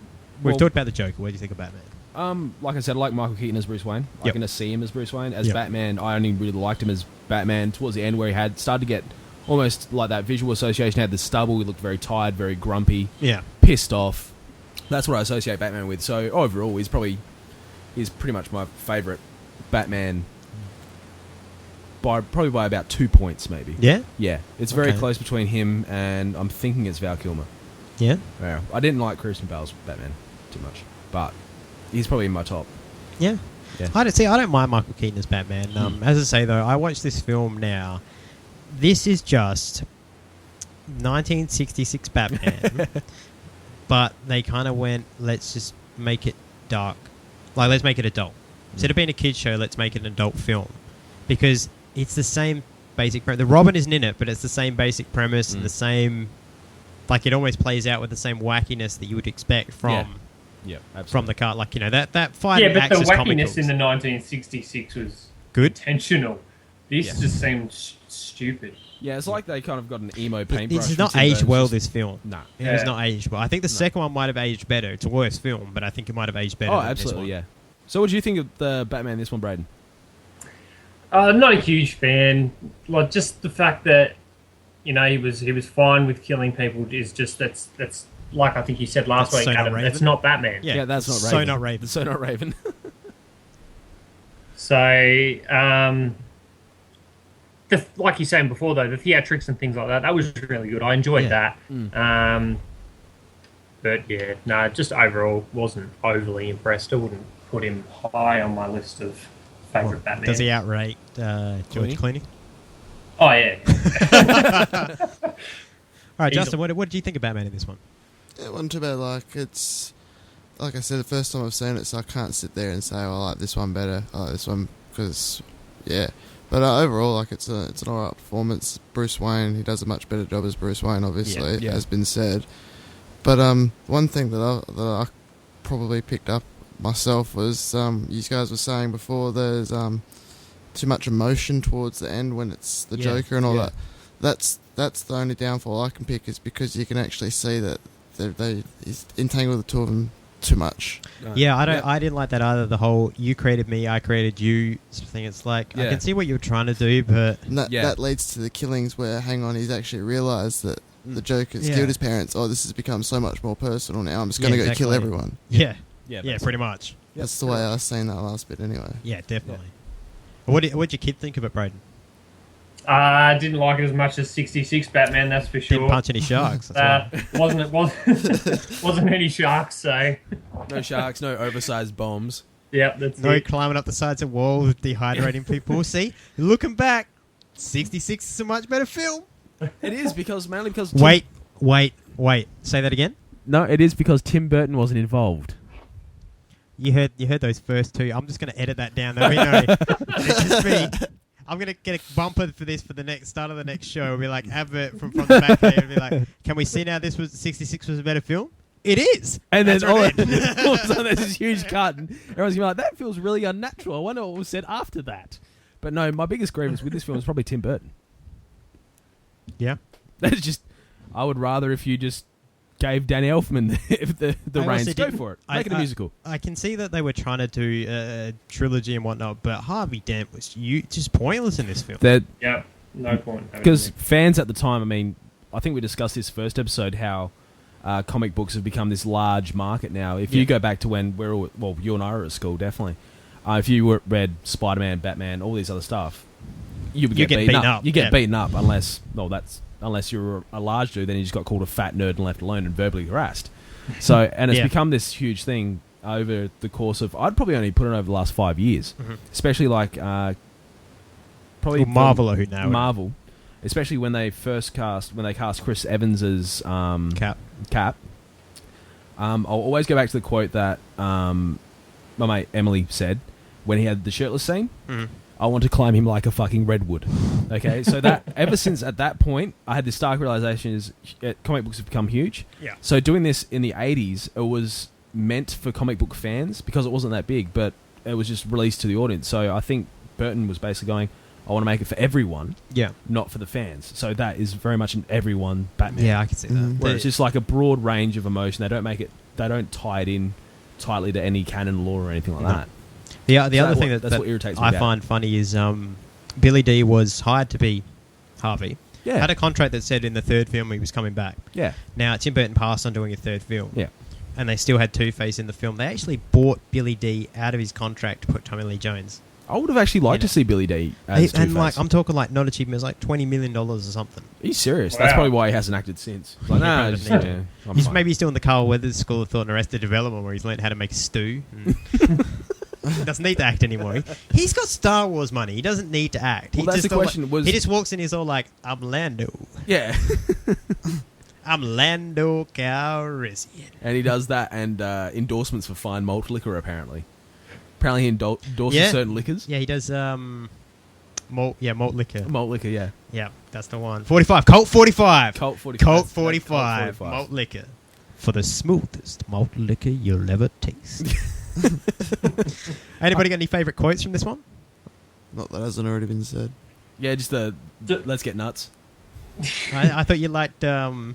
We've talked about the Joker. What do you think of Batman? Like I said, I like Michael Keaton as Bruce Wayne. I can just see him as Bruce Wayne. As Yep. Batman, I only really liked him as Batman towards the end where he had started to get almost like that visual association. He had the stubble. He looked very tired, very grumpy, pissed off. That's what I associate Batman with. So overall, he's pretty much my favourite Batman probably by about 2 points, maybe. Yeah? Yeah. It's very close between him and I'm thinking it's Val Kilmer. Yeah? Yeah. I didn't like Christian Bale's Batman too much, but he's probably in my top. Yeah. I don't mind Michael Keaton as Batman. As I say, though, I watched this film now. This is just 1966 Batman. But they kind of went, let's just make it dark. Like, let's make it adult. Instead of being a kid's show, let's make it an adult film. Because it's the same basic premise. The Robin isn't in it, but it's the same basic premise and the same... Like, it almost plays out with the same wackiness that you would expect from... Yeah, absolutely. From the car. Like, you know, that fight but the Axis comic wackiness books. in the 1966 was good, intentional. This just seemed stupid. Yeah, it's like they kind of got an emo paintbrush. This is not aged well, this film. Nah. It is not aged well. I think the second one might have aged better. It's a worse film, but I think it might have aged better than absolutely, this one. yeah. So what do you think of the Batman this one, Braden? Not a huge fan. Like, just the fact that, you know, he was fine with killing people is just that's like I think you said last week, Adam. That's not Batman. Yeah, that's not Raven. So not Raven. So not Raven. So, like you're saying before, though, the theatrics and things like that was really good. I enjoyed that. But yeah, no, just overall wasn't overly impressed. I wouldn't put him high on my list of favourite Batman. Does he outrate George Clooney? Oh, yeah. All right, Justin, what did you think of Batman in this one? It wasn't too bad. Like, it's... Like I said, the first time I've seen it, so I can't sit there and say, I like this one better. I like this one because, yeah. But overall, like, it's an alright performance. Bruce Wayne, he does a much better job as Bruce Wayne, obviously, has been said. But one thing that I probably picked up myself was you guys were saying before there's too much emotion towards the end when it's the Joker and all that. That's the only downfall I can pick is because you can actually see that he's entangled the two of them too much. Yeah, I didn't like that either. The whole "you created me, I created you" thing. It's like I can see what you're trying to do, but that leads to the killings where, hang on, he's actually realised that the Joker's killed his parents. Oh, this has become so much more personal now. I'm just going to go kill everyone. Yeah, pretty much. That's the way I was saying that last bit, anyway. Yeah, definitely. What did your kid think of it, Braden? I didn't like it as much as 66 Batman, that's for sure. Didn't punch any sharks. Wasn't any sharks, so... No sharks, no oversized bombs. Yep, that's no it. climbing up the sides of walls, dehydrating people. See, looking back, 66 is a much better film. It is mainly because... Wait. Say that again? No, it is because Tim Burton wasn't involved. You heard those first two. I'm just going to edit that down. There'll be no... It's just me. I'm going to get a bumper for this for the next start of the next show. It'll be like advert from the Batcave. It'll be like, can we see now 66 was a better film? It is. And then all of a sudden there's this huge cut and everyone's going to be like, that feels really unnatural. I wonder what was said after that. But no, my biggest grievance with this film is probably Tim Burton. Yeah. That's just, I would rather if you just gave Danny Elfman the reins. Go for it. Make it a musical. I can see that they were trying to do a trilogy and whatnot, but Harvey Dent was just pointless in this film. Yeah, no point. Because fans at the time, I mean, I think we discussed this first episode, how comic books have become this large market now. If you go back to when you and I were at school, definitely. If you read Spider-Man, Batman, all these other stuff, you would You get get beaten beaten up. up, You get yeah. beaten up unless you're a large dude, then you just got called a fat nerd and left alone and verbally harassed. So, and it's Yeah. become this huge thing over the course of, I'd probably only put it over the last 5 years, especially like probably Well, Marvel are who know it. Marvel, especially when they cast Chris Evans as Cap. I'll always go back to the quote that my mate Emily said when he had the shirtless scene. I want to climb him like a fucking redwood. Okay, so that ever since at that point, I had this stark realization: is comic books have become huge. Yeah. So doing this in the 80s, it was meant for comic book fans because it wasn't that big, but it was just released to the audience. So I think Burton was basically going, I want to make it for everyone, not for the fans. So that is very much an everyone Batman. Yeah, I can see that. Where it's just like a broad range of emotion. They don't tie it in tightly to any canon law or anything like that. The So other thing that's that what irritates me I about find funny is Billy D was hired to be Harvey. Yeah. Had a contract that said in the third film he was coming back. Yeah. Now, Tim Burton passed on doing a third film. Yeah. And they still had Two-Face in the film. They actually bought Billy D out of his contract to put Tommy Lee Jones. I would have actually liked to see Billy D as And Two-Face. like, I'm talking like not achievements, like $20 million or something. He's serious. Wow. That's probably why he hasn't acted since. Like, He nah, probably just, doesn't need yeah, I'm He's fine. maybe still in the Carl Weathers School of Thought and Arrested Development where he's learned how to make a stew. He doesn't need to act anymore. He's got Star Wars money. He doesn't need to act. Well, He that's just the question. he just walks in. He's all like, "I'm Lando. Yeah. I'm Lando Calrissian." And he does that and endorsements for fine malt liquor, apparently. Apparently he endorses certain liquors. Yeah, he does. Malt liquor. Malt liquor, yeah. Yeah, that's the one. 45. Colt 45. Colt 45. Colt That's 45. Colt 45. Malt liquor. For the smoothest malt liquor you'll ever taste. Anybody got any favourite quotes from this one? Not that hasn't already been said. Yeah, just let's get nuts. I thought you liked. What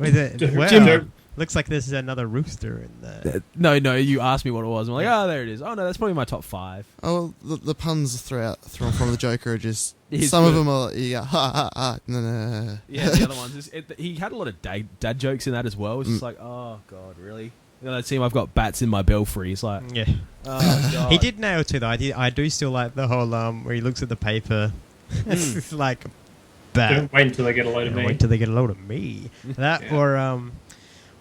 is it? Wow. Jim. Looks like there's another rooster in there. No, you asked me what it was. I'm like, oh, there it is. Oh, no, that's probably my top 5. Oh, well, the puns thrown from the Joker are just... He's some of good. them are like, you go, ha, ha, ha, no. Yeah, the other ones. He had a lot of dad jokes in that as well. It's just like, oh, God, really? You know that scene, I've got bats in my belfry. It's like, Yeah. oh, God. He did nail too, though. I do still like the whole where he looks at the paper. It's like bat. Don't wait until they get a load of me. Wait till they get a load of me. That or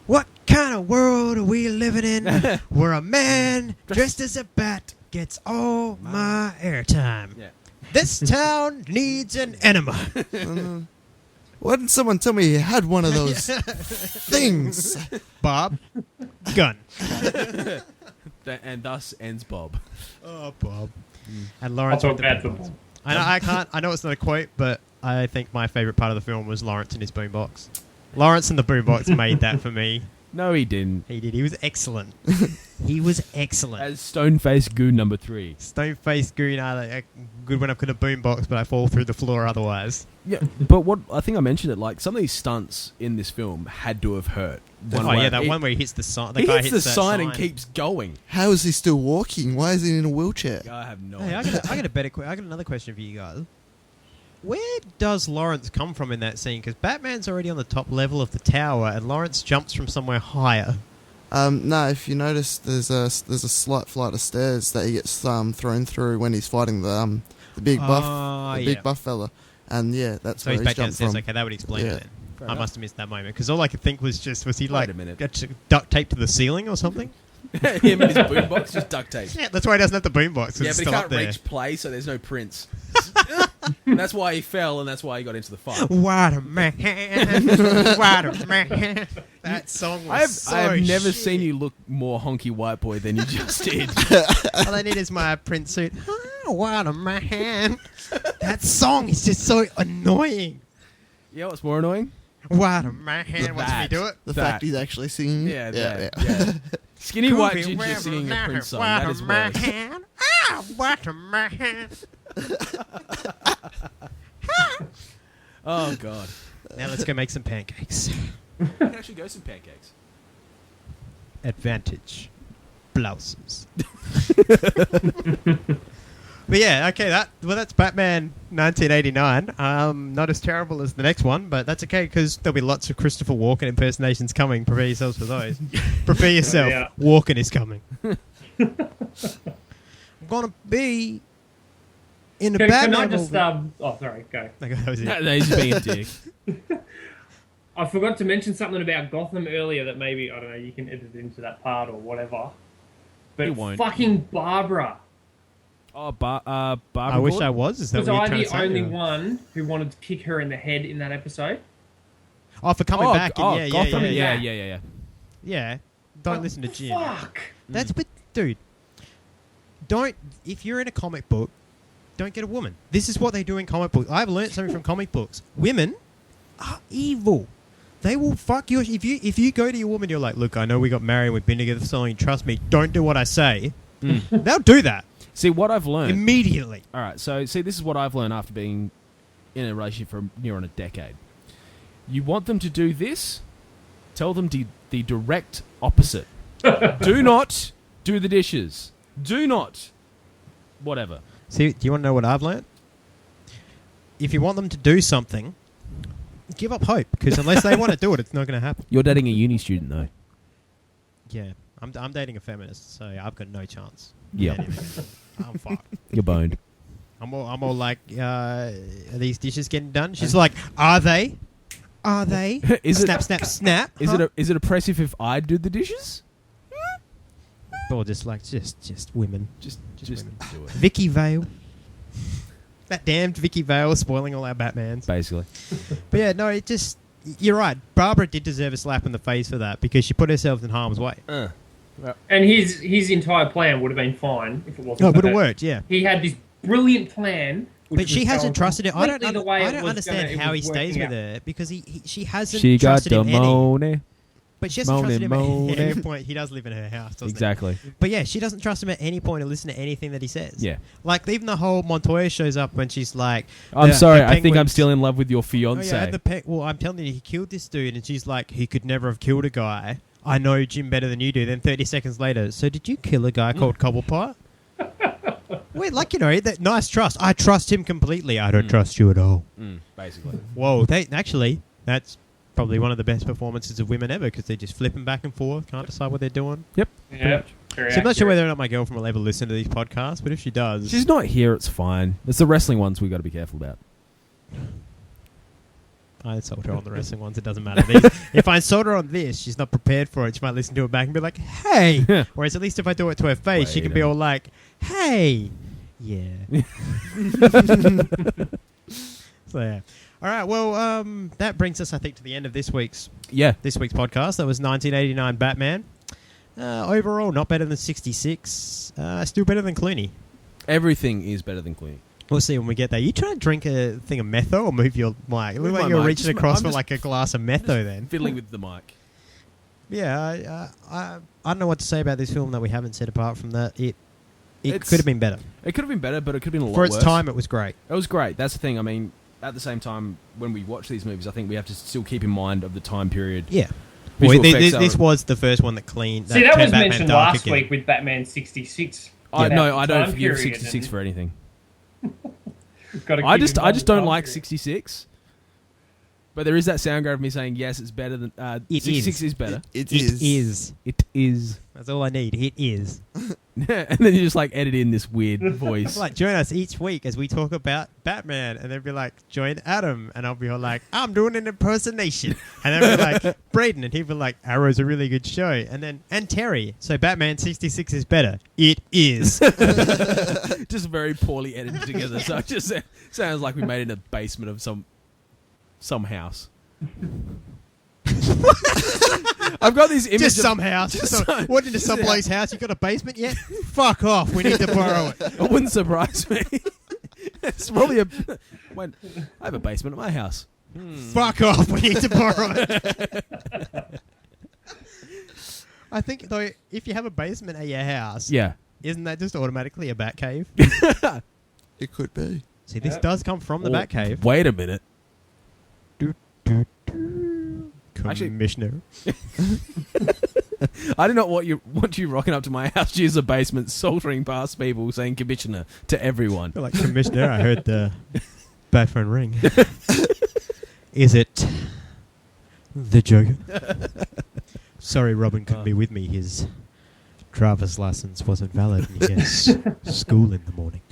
what kind of world are we living in where a man dressed as a bat gets all my airtime? Yeah. This town needs an enema. Why didn't someone tell me he had one of those things? Bob, gun. And thus ends Bob. Oh, Bob. And I'll Lawrence. talk with the bad boombox. football. I know it's not a quote, but I think my favourite part of the film was Lawrence and his boombox. Lawrence and the boombox made that for me. No, he didn't. He did. He was excellent. He was excellent. As Stone-Faced Goon number 3. Stone-faced goon, good when I've got a boombox, but I fall through the floor otherwise. Yeah, but what I think I mentioned it, like some of these stunts in this film had to have hurt. That one where he hits the sign. He guy hits the that sign and keeps going. How is he still walking? Why is he in a wheelchair? I have no Hey, idea. I got another question for you guys. Where does Lawrence come from in that scene? Because Batman's already on the top level of the tower, and Lawrence jumps from somewhere higher. No, if you notice, there's a slight flight of stairs that he gets thrown through when he's fighting the big buff fella, and yeah, that's So where he's back jumped downstairs. from. Okay, that would explain Yeah. it then. I must have missed that moment because all I could think was he Wait like a minute. got duct taped to the ceiling or something? Him and his boombox just duct tape. Yeah, that's why he doesn't have the boombox. Yeah, It's but he still can't up there. reach play, so there's no prints. And that's why he fell, and that's why he got into the fight. What a man! What a man! That song was I have never shit. seen you look more honky white boy than you just did. All I need is my print suit. Oh, what a man! That song is just so annoying. Yeah, what's more annoying? What a man! Watch me do it. The That. fact he's actually singing. Yeah. Skinny white ginger singing a Prince song. That is worse. Ah, what a man! Oh, God. Now let's go make some pancakes. We can actually go some pancakes. Advantage. Blouses. But yeah, okay, that's Batman 1989. Not as terrible as the next one, but that's okay because there'll be lots of Christopher Walken impersonations coming. Prepare yourselves for those. Prepare yourself. Yeah. Walken is coming. I'm gonna be in the Can Batman I just... movie- oh, sorry, go. Okay, that was it. No, he's being a dick. I forgot to mention something about Gotham earlier that maybe, I don't know, you can edit into that part or whatever. But You won't. fucking Barbara. Oh, Barbara. I wish I was. Is that Was what you're I trying the to say? only Or- one who wanted to kick her in the head in that episode? Oh, for coming back. Oh, And Gotham. yeah. Yeah. Don't What listen to the Jim. Fuck. That's but dude. Don't if you're in a comic book, don't get a woman. This is what they do in comic books. I've learned something from comic books. Women are evil. They will fuck you if you go to your woman. You're like, look, I know we got married. We've been together for so long. Trust me. Don't do what I say. They'll do that See, what I've learned. immediately. All right, so see, this is what I've learned after being in a relationship for near on a decade. You want them to do this, tell them the direct opposite. Do not do the dishes. Do not. Whatever. See, do you want to know what I've learned? If you want them to do something, give up hope, because unless they want to do it, it's not going to happen. You're dating a uni student, though. Yeah, I'm dating a feminist, so I've got no chance. Yeah. I'm fucked. You're boned. I'm all like, are these dishes getting done? She's like, are they? Are they? Snap, snap, snap. Is it oppressive if I do the dishes? Or just like, just women. Just women. do it. Vicky Vale. That damned Vicky Vale spoiling all our Batmans. Basically. But yeah, no, it just... You're right. Barbara did deserve a slap in the face for that because she put herself in harm's way. And his entire plan would have been fine if it wasn't. No, it would for have her. worked, yeah. He had this brilliant plan. which But she was hasn't going trusted it. I don't completely the way it was understand gonna- it how was he stays working with out. her because she hasn't She got trusted the him any. money. But she hasn't trusted him Money. at any point. He does live in her house, doesn't Exactly. he? But yeah, she doesn't trust him at any point to listen to anything that he says. Yeah. Like, even the whole Montoya shows up when she's like... I'm the- sorry, the I think I'm penguins- still in love with your Oh, fiance. yeah, and well, I'm telling you, he killed this dude, and she's like, he could never have killed a guy. I know Jim better than you do. Then 30 seconds later, so did you kill a guy called Cobblepot? Wait, like, you know, that nice trust. I trust him completely. I don't trust you at all. Basically. Whoa, that's probably one of the best performances of women ever because they're just flipping back and forth, can't decide what they're doing. Yep. Yeah. So I'm not sure whether or not my girlfriend will ever listen to these podcasts, but if she does... She's not here, it's fine. It's the wrestling ones we've got to be careful about. I insult her on the wrestling ones. It doesn't matter. If I insult her on this, she's not prepared for it. She might listen to it back and be like, hey. Whereas at least if I do it to her face, she Wait can a be all like, hey. Yeah. So, yeah. All right. Well, that brings us, I think, to the end of this week's podcast. That was 1989 Batman. Overall, not better than 66. Still better than Clooney. Everything is better than Clooney. We'll see when we get there. You trying to drink a thing of metho or move your mic? It looks like my you're mic. reaching Just- across I'm for just- like a glass of metho then. Fiddling with the mic. Yeah, I don't know what to say about this film that we haven't said apart from that. It It's- could have been better. It could have been better, but it could have been a lot For its worse. time, it was great. It was great. That's the thing. I mean, at the same time, when we watch these movies, I think we have to still keep in mind of the time period. Yeah. Visual Well, effects this are- was the first one that cleaned. See, that turned was Batman mentioned dark last again. week with Batman 66. I About no, the I don't time forgive period 66 and- for anything. Gotta I keep just in mind the don't time like period. 66. But there is that sound grab of me saying yes, it's better than 66 is better. It It is. is. It is. That's all I need. It is. And then you just like edit in this weird voice. Like, join us each week as we talk about Batman, and they'll be like, join Adam, and I'll be all like, I'm doing an impersonation, and then we're like, Braden, and he'll be like, Arrow's a really good show, and Terry, so Batman 66 is better. It is. Just very poorly edited together. So it just sounds like we made it in a basement of some house. I've got these images. Just some house. What, into some bloke's house? You got a basement yet? Fuck off. We need to borrow it. It wouldn't surprise me. It's probably when I have a basement at my house. Fuck off. We need to borrow it. I think, though, if you have a basement at your house, Yeah. isn't that just automatically a Batcave? It could be. See, this does come from the Batcave. Wait a minute. Actually- Commissioner. I do not want you rocking up to my house, use the basement, sauntering past people, saying commissioner to everyone. Like, Commissioner, I heard the bad phone ring. Is it the Joker? Sorry, Robin couldn't be with me. His driver's license wasn't valid and he gets school in the morning.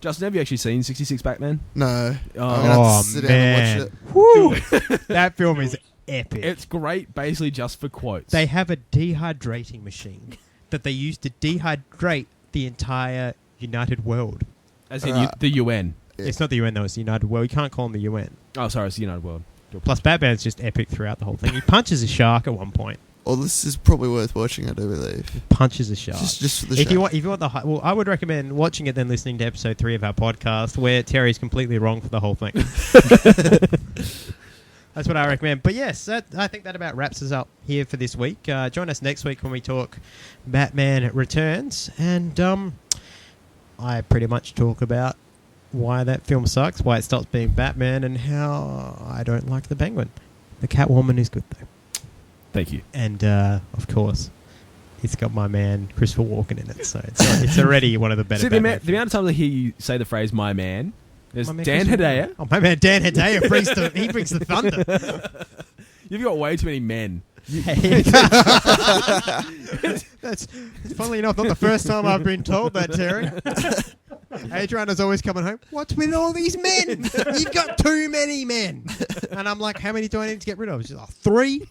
Justin, have you actually seen 66 Batman? No. I'm Oh, gonna have to sit down and watch it. Woo! That film is epic. It's great, basically just for quotes. They have a dehydrating machine that they use to dehydrate the entire United World. As in the UN. Yeah. It's not the UN though, it's the United World. You can't call them the UN. Oh, sorry, it's the United World. Plus, Batman's just epic throughout the whole thing. He punches a shark at one point. Well, this is probably worth watching, I do believe. Punches a shark. Just for the If show. you want the well, I would recommend watching it then listening to episode 3 of our podcast where Terry's completely wrong for the whole thing. That's what I recommend. But yes, I think that about wraps us up here for this week. Join us next week when we talk Batman Returns, and I pretty much talk about why that film sucks, why it stops being Batman, and how I don't like the Penguin. The Catwoman is good though. Thank you. And, of course, it's got my man Christopher Walken in it, so it's already one of the better. See, the amount of times I hear you say the phrase "my man," there's My man Dan Christopher Hedaya. Oh, my man Dan Hedaya brings the thunder. You've got way too many men. That's funnily enough not the first time I've been told that, Terry. Adriana's always coming home. What's with all these men? You've got too many men. And I'm like, how many do I need to get rid of? She's like, 3.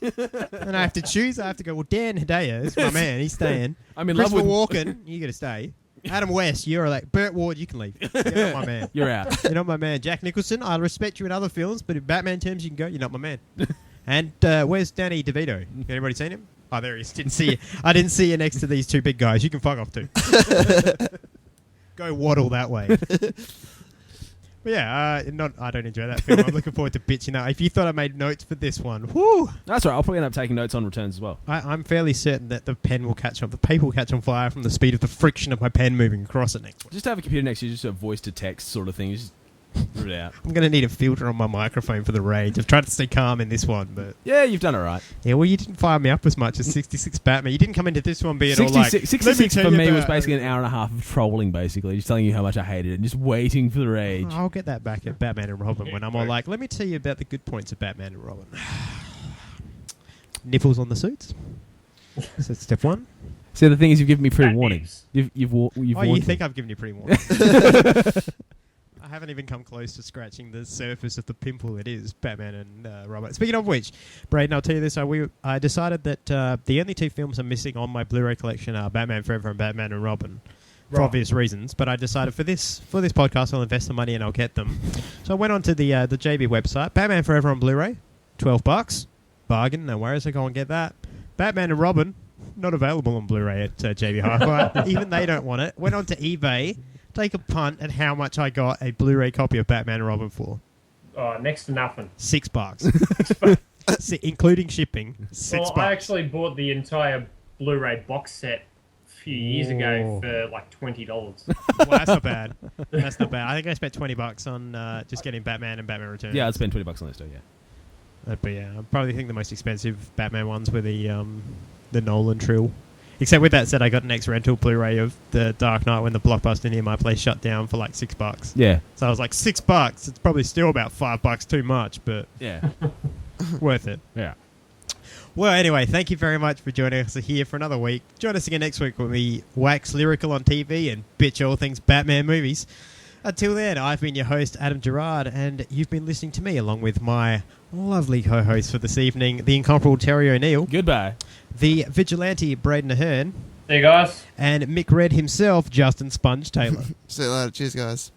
And I have to choose. I have to go, well, Dan Hedaya is my man. He's staying. I'm in love Christopher with Walken, you got to stay. Adam West, you're like, Burt Ward, you can leave. You're not my man. You're out. You're not my man. Jack Nicholson, I respect you in other films, but in Batman terms, you can go. You're not my man. And where's Danny DeVito? Anybody seen him? Oh, there he is. Didn't see you. I didn't see you next to these 2 big guys. You can fuck off too. Go waddle that way. But yeah, I don't enjoy that film. I'm looking forward to bitching out. If you thought I made notes for this one, whoo! That's right. I'll probably end up taking notes on Returns as well. I'm fairly certain that the pen will catch on. The paper will catch on fire from the speed of the friction of my pen moving across it next week. Just have a computer next to you, just a voice to text sort of thing. Just rip it out. I'm going to need a filter on my microphone for the rage. I've tried to stay calm in this one, but... Yeah, you've done it right. Yeah, well, you didn't fire me up as much as 66 Batman. You didn't come into this one being all like... 66 tell for you me was about- basically an hour and a half of trolling, basically. Just telling you how much I hated it and just waiting for the rage. I'll get that back at Batman and Robin when I'm all like, let me tell you about the good points of Batman and Robin. Nipples on the suits. So that's step 1. See, the thing is, you've given me pre-warning. Batnips. You've warned Oh, you me. think I've given you pre-warning? I haven't even come close to scratching the surface of the pimple that is Batman and Robin. Speaking of which, Braden, I'll tell you this. I decided that the only 2 films I'm missing on my Blu-ray collection are Batman Forever and Batman and Robin. For obvious reasons, but I decided for this podcast I'll invest the money and I'll get them. So I went onto the JB website. Batman Forever on Blu-ray, $12, bargain. No worries, I go and get that. Batman and Robin, not available on Blu-ray at JB Hi-Fi. Even they don't want it. Went onto eBay, take a punt at how much I got a Blu-ray copy of Batman and Robin for. Oh, next to nothing. $6, including shipping. $6. Well, I actually bought the entire Blu-ray box set a few years ago for like $20. Well, that's not bad. That's not bad. I think I spent $20 on just getting Batman and Batman Returns. Yeah, I'd spend $20 on this too, yeah. But yeah, I probably think the most expensive Batman ones were the Nolan trill. Except with that said, I got an ex-rental Blu-ray of The Dark Knight when the Blockbuster near my place shut down for like $6. Yeah. So I was like, $6. It's probably still about $5 too much, but Yeah. worth it. Yeah. Well, anyway, thank you very much for joining us here for another week. Join us again next week when we wax lyrical on TV and bitch all things Batman movies. Until then, I've been your host, Adam Gerard, and you've been listening to me along with my lovely co-host for this evening, the incomparable Terry O'Neill. Goodbye. The vigilante, Braden Ahern. Hey, guys. And Mick Red himself, Justin Sponge Taylor. See you later. Cheers, guys.